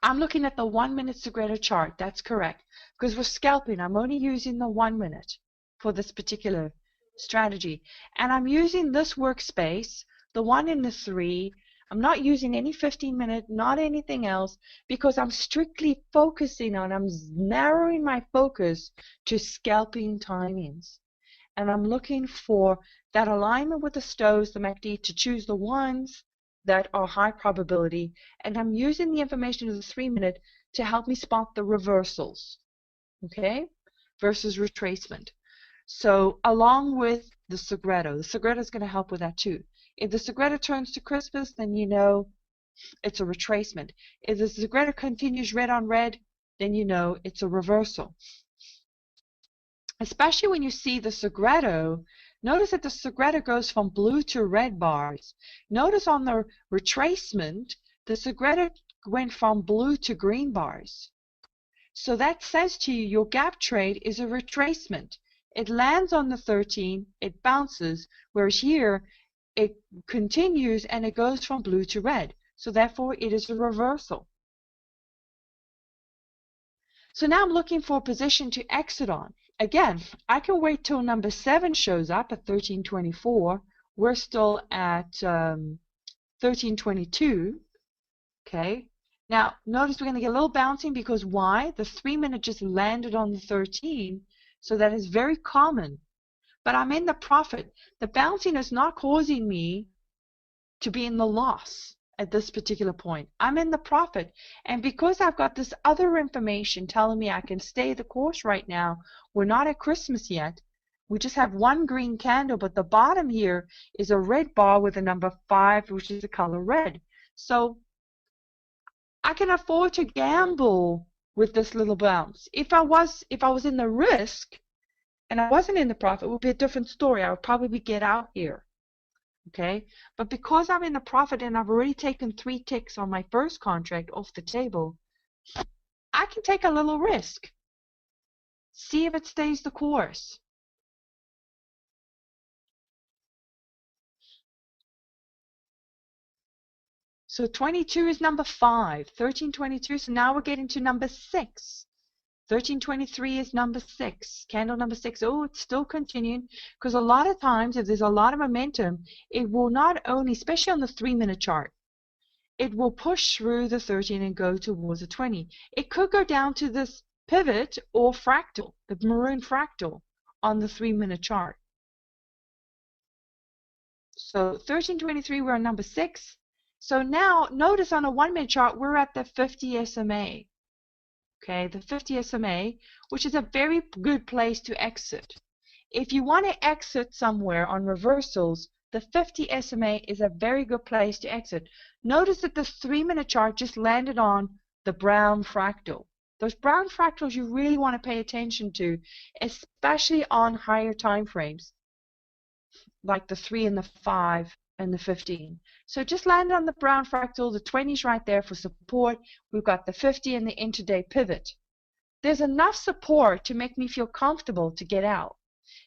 I'm looking at the 1 minute Segredo chart. That's correct. Because we're scalping. I'm only using the 1 minute for this particular strategy. And I'm using this workspace, the 1 and the 3. I'm not using any 15-minute, not anything else, because I'm strictly focusing on, I'm narrowing my focus to scalping timings. And I'm looking for that alignment with the stoves, the MACD, to choose the ones that are high probability. And I'm using the information of the 3 minute to help me spot the reversals, okay, versus retracement. So along with the Segredo is going to help with that too. If the Segredo turns to Christmas, then you know it's a retracement. If the Segredo continues red on red, then you know it's a reversal. Especially when you see the Segredo Notice that the Segreta goes from blue to red bars. Notice on the retracement, the Segreta went from blue to green bars. So that says to you your gap trade is a retracement. It lands on the 13, it bounces, whereas here it continues and it goes from blue to red. So therefore it is a reversal. So now I'm looking for a position to exit on. Again, I can wait till number 7 shows up at 1324. We're still at 1322. Okay. Now, notice we're going to get a little bouncing because why? The 3-minute just landed on the 13, so that is very common. But I'm in the profit. The bouncing is not causing me to be in the loss at this particular point. I'm in the profit. And because I've got this other information telling me I can stay the course right now, we're not at Christmas yet. We just have one green candle, but the bottom here is a red bar with a number 5, which is the color red. So I can afford to gamble with this little bounce. If I was in the risk and I wasn't in the profit, it would be a different story. I would probably get out here. Okay, but because I'm in the profit and I've already taken 3 ticks on my first contract off the table, I can take a little risk. See if it stays the course. So 22 is number 5, 1322. So now we're getting to number 6. 1323 is number 6, candle number 6. Oh, it's still continuing, because a lot of times if there's a lot of momentum, it will not only, especially on the 3-minute chart, it will push through the 13 and go towards the 20. It could go down to this pivot or fractal, the maroon fractal on the 3-minute chart. So 1323, we're on number 6. So now notice on a 1-minute chart, we're at the 50 SMA. Okay, the 50 SMA, which is a very good place to exit. If you want to exit somewhere on reversals, the 50 SMA is a very good place to exit. Notice that the 3-minute chart just landed on the brown fractal. Those brown fractals you really want to pay attention to, especially on higher time frames, like the 3 and the 5 and the 15. So just land on the brown fractal, the 20 is right there for support. We've got the 50 and the intraday pivot. There's enough support to make me feel comfortable to get out.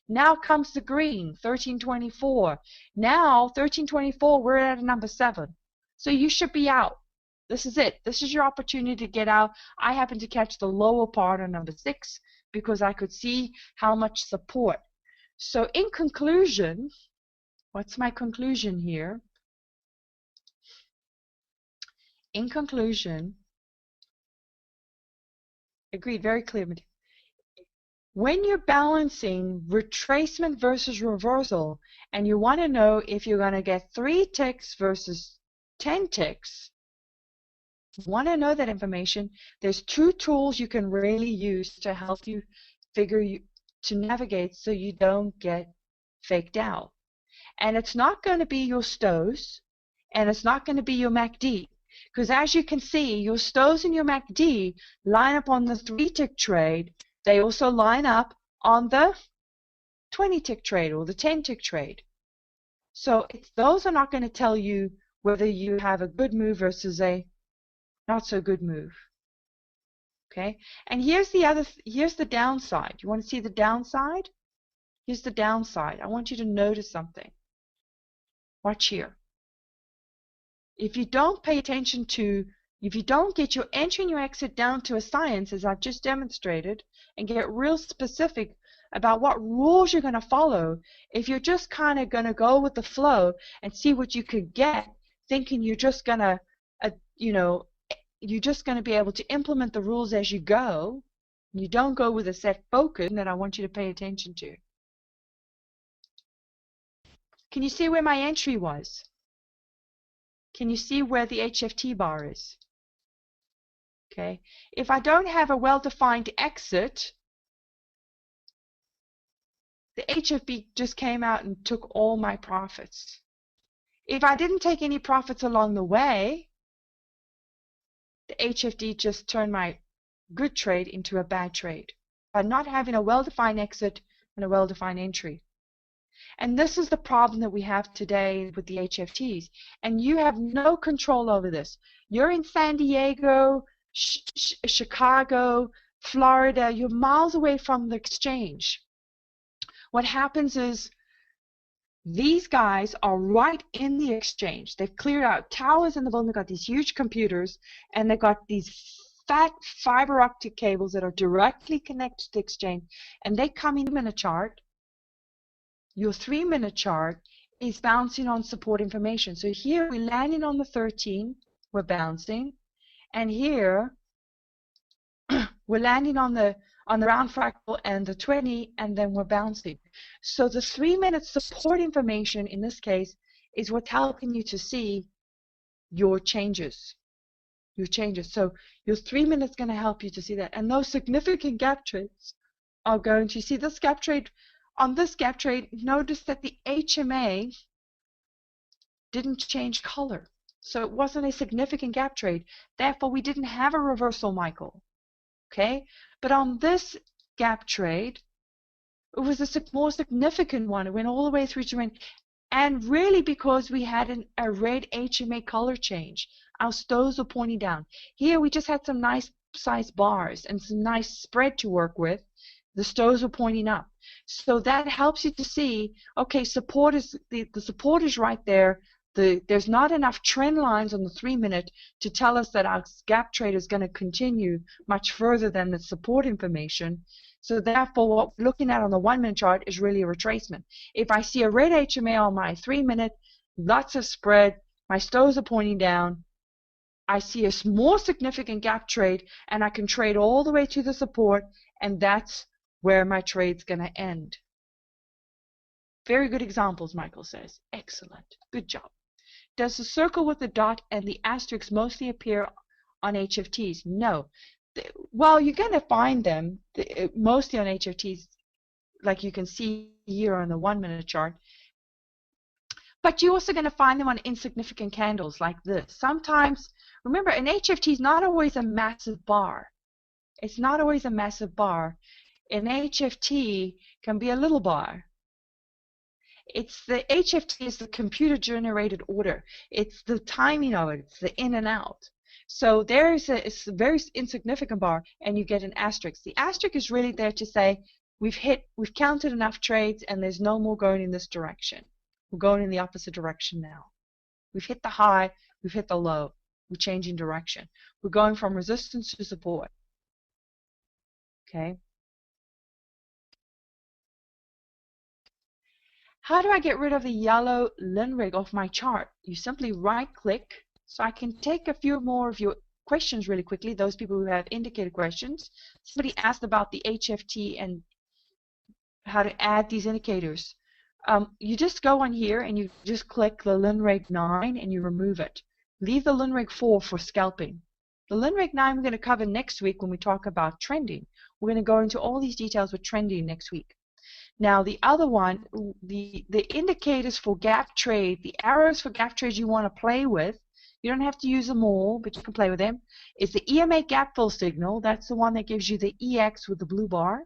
Now comes the green, 1324. Now, 1324, we're at number 7. So you should be out. This is it. This is your opportunity to get out. I happen to catch the lower part on number 6 because I could see how much support. So in conclusion, what's my conclusion here? In conclusion, agreed, very clear. When you're balancing retracement versus reversal, and you want to know if you're going to get 3 ticks versus 10 ticks, want to know that information, there's 2 tools you can really use to help you to navigate so you don't get faked out. And it's not going to be your STOs, and it's not going to be your MACD. Because as you can see, your STOs and your MACD line up on the 3-tick trade. They also line up on the 20-tick trade or the 10-tick trade. So those are not going to tell you whether you have a good move versus a not so good move. Okay? And here's the downside. You want to see the downside? Here's the downside. I want you to notice something. Watch here. If you don't pay attention to, if you don't get your entry and your exit down to a science, as I've just demonstrated, and get real specific about what rules you're going to follow, if you're just kind of going to go with the flow and see what you could get, thinking you're just going to, you're just going to be able to implement the rules as you go, and you don't go with a set focus that I want you to pay attention to. Can you see where my entry was? Can you see where the HFT bar is? Okay. If I don't have a well-defined exit, the HFB just came out and took all my profits. If I didn't take any profits along the way, the HFD just turned my good trade into a bad trade by not having a well-defined exit and a well-defined entry. And this is the problem that we have today with the HFTs. And you have no control over this. You're in San Diego, Chicago, Florida. You're miles away from the exchange. What happens is these guys are right in the exchange. They've cleared out towers in the building. They've got these huge computers, and they've got these fat fiber optic cables that are directly connected to the exchange. And they come in a chart. Your 3-minute chart is bouncing on support information. So here we're landing on the 13, we're bouncing, and here we're landing on the round fractal and the 20, and then we're bouncing. So the 3-minute support information in this case is what's helping you to see your changes. So your 3 minutes is going to help you to see that. And those significant gap trades are going to see this gap trade. On this gap trade, notice that the HMA didn't change color. So it wasn't a significant gap trade. Therefore, we didn't have a reversal, Michael. Okay? But on this gap trade, it was a more significant one. It went all the way through to end. And really because we had a red HMA color change. Our stows were pointing down. Here we just had some nice size bars and some nice spread to work with. The stows were pointing up. So that helps you to see, okay, support is the support is right there. There's not enough trend lines on the 3-minute to tell us that our gap trade is going to continue much further than the support information. So therefore, what we're looking at on the 1-minute chart is really a retracement. If I see a red HMA on my 3-minute, lots of spread, my stows are pointing down, I see a more significant gap trade, and I can trade all the way to the support, and that's where my trade's going to end. Very good examples, Michael says. Excellent. Good job. Does the circle with the dot and the asterisk mostly appear on HFTs? No. Well, you're going to find them mostly on HFTs, like you can see here on the 1-minute chart. But you're also going to find them on insignificant candles like this. Sometimes, remember, an HFT is not always a massive bar. It's not always a massive bar. An HFT can be a little bar. It's the HFT is the computer generated order. It's the timing of it. It's the in and out. So it's a very insignificant bar, and you get an asterisk. The asterisk is really there to say we've counted enough trades, and there's no more going in this direction. We're going in the opposite direction now. We've hit the high, we've hit the low. We're changing direction. We're going from resistance to support. Okay. How do I get rid of the yellow Linrig off my chart? You simply right-click. So I can take a few more of your questions really quickly, those people who have indicated questions. Somebody asked about the HFT and how to add these indicators. You just go on here and you just click the Linrig 9 and you remove it. Leave the Linrig 4 for scalping. The Linrig 9 we're going to cover next week when we talk about trending. We're going to go into all these details with trending next week. Now the other one, the indicators for gap trade, the arrows for gap trades you want to play with, you don't have to use them all, but you can play with them. It's the EMA gap fill signal. That's the one that gives you the EX with the blue bar.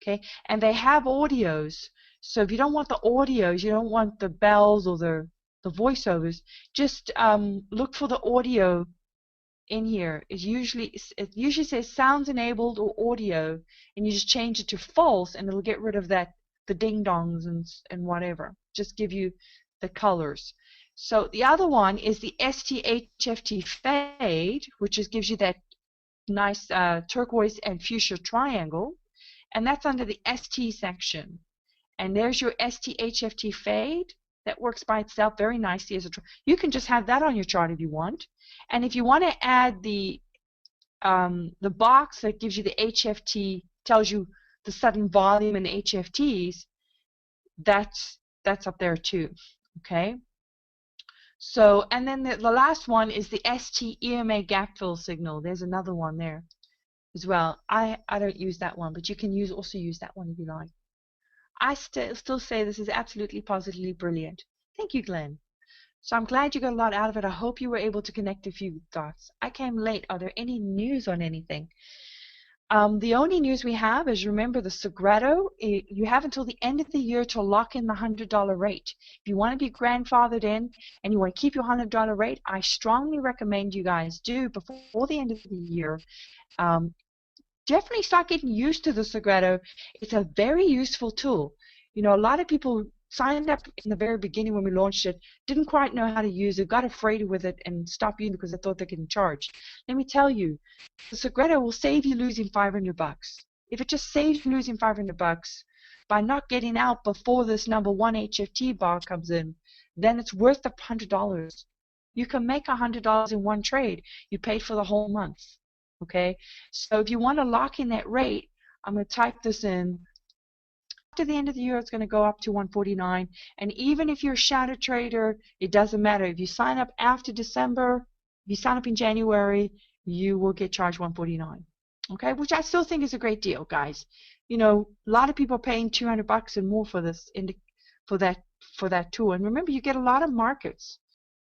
Okay, and they have audios. So if you don't want the audios, you don't want the bells or the voiceovers, just look for the audio in here. It usually says sounds enabled or audio, and you just change it to false, and it'll get rid of that, the ding dongs and whatever. Just give you the colors. So the other one is the ST-HFT fade, which gives you that nice turquoise and fuchsia triangle, and that's under the ST section. And there's your ST-HFT fade. That works by itself very nicely as a. You can just have that on your chart if you want. And if you want to add the box that gives you the HFT, tells you the sudden volume in the HFTs, that's up there too. Okay. So, and then the last one is the ST EMA gap fill signal. There's another one there as well. I don't use that one, but you can also use that one if you like. I still say this is absolutely positively brilliant. Thank you, Glenn. So I'm glad you got a lot out of it. I hope you were able to connect a few dots. I came late. Are there any news on anything? The only news we have is, remember, the Segredo, you have until the end of the year to lock in the $100 rate. If you want to be grandfathered in and you want to keep your $100 rate, I strongly recommend you guys do before the end of the year. Definitely start getting used to the Segredo. It's a very useful tool. You know, a lot of people signed up in the very beginning when we launched it, didn't quite know how to use it, got afraid with it, and stopped using it because they thought they're getting charged. Let me tell you, the Segredo will save you losing $500. If it just saves you losing $500 by not getting out before this number one HFT bar comes in, then it's worth the $100. You can make $100 in one trade. You paid for the whole month. Okay, so if you want to lock in that rate, I'm going to type this in. After the end of the year, it's going to go up to 149. And even if you're a shadow trader, it doesn't matter. If you sign up after December, if you sign up in January, you will get charged 149. Okay, which I still think is a great deal, guys. You know, a lot of people are paying $200 and more for this, for that tool. And remember, you get a lot of markets.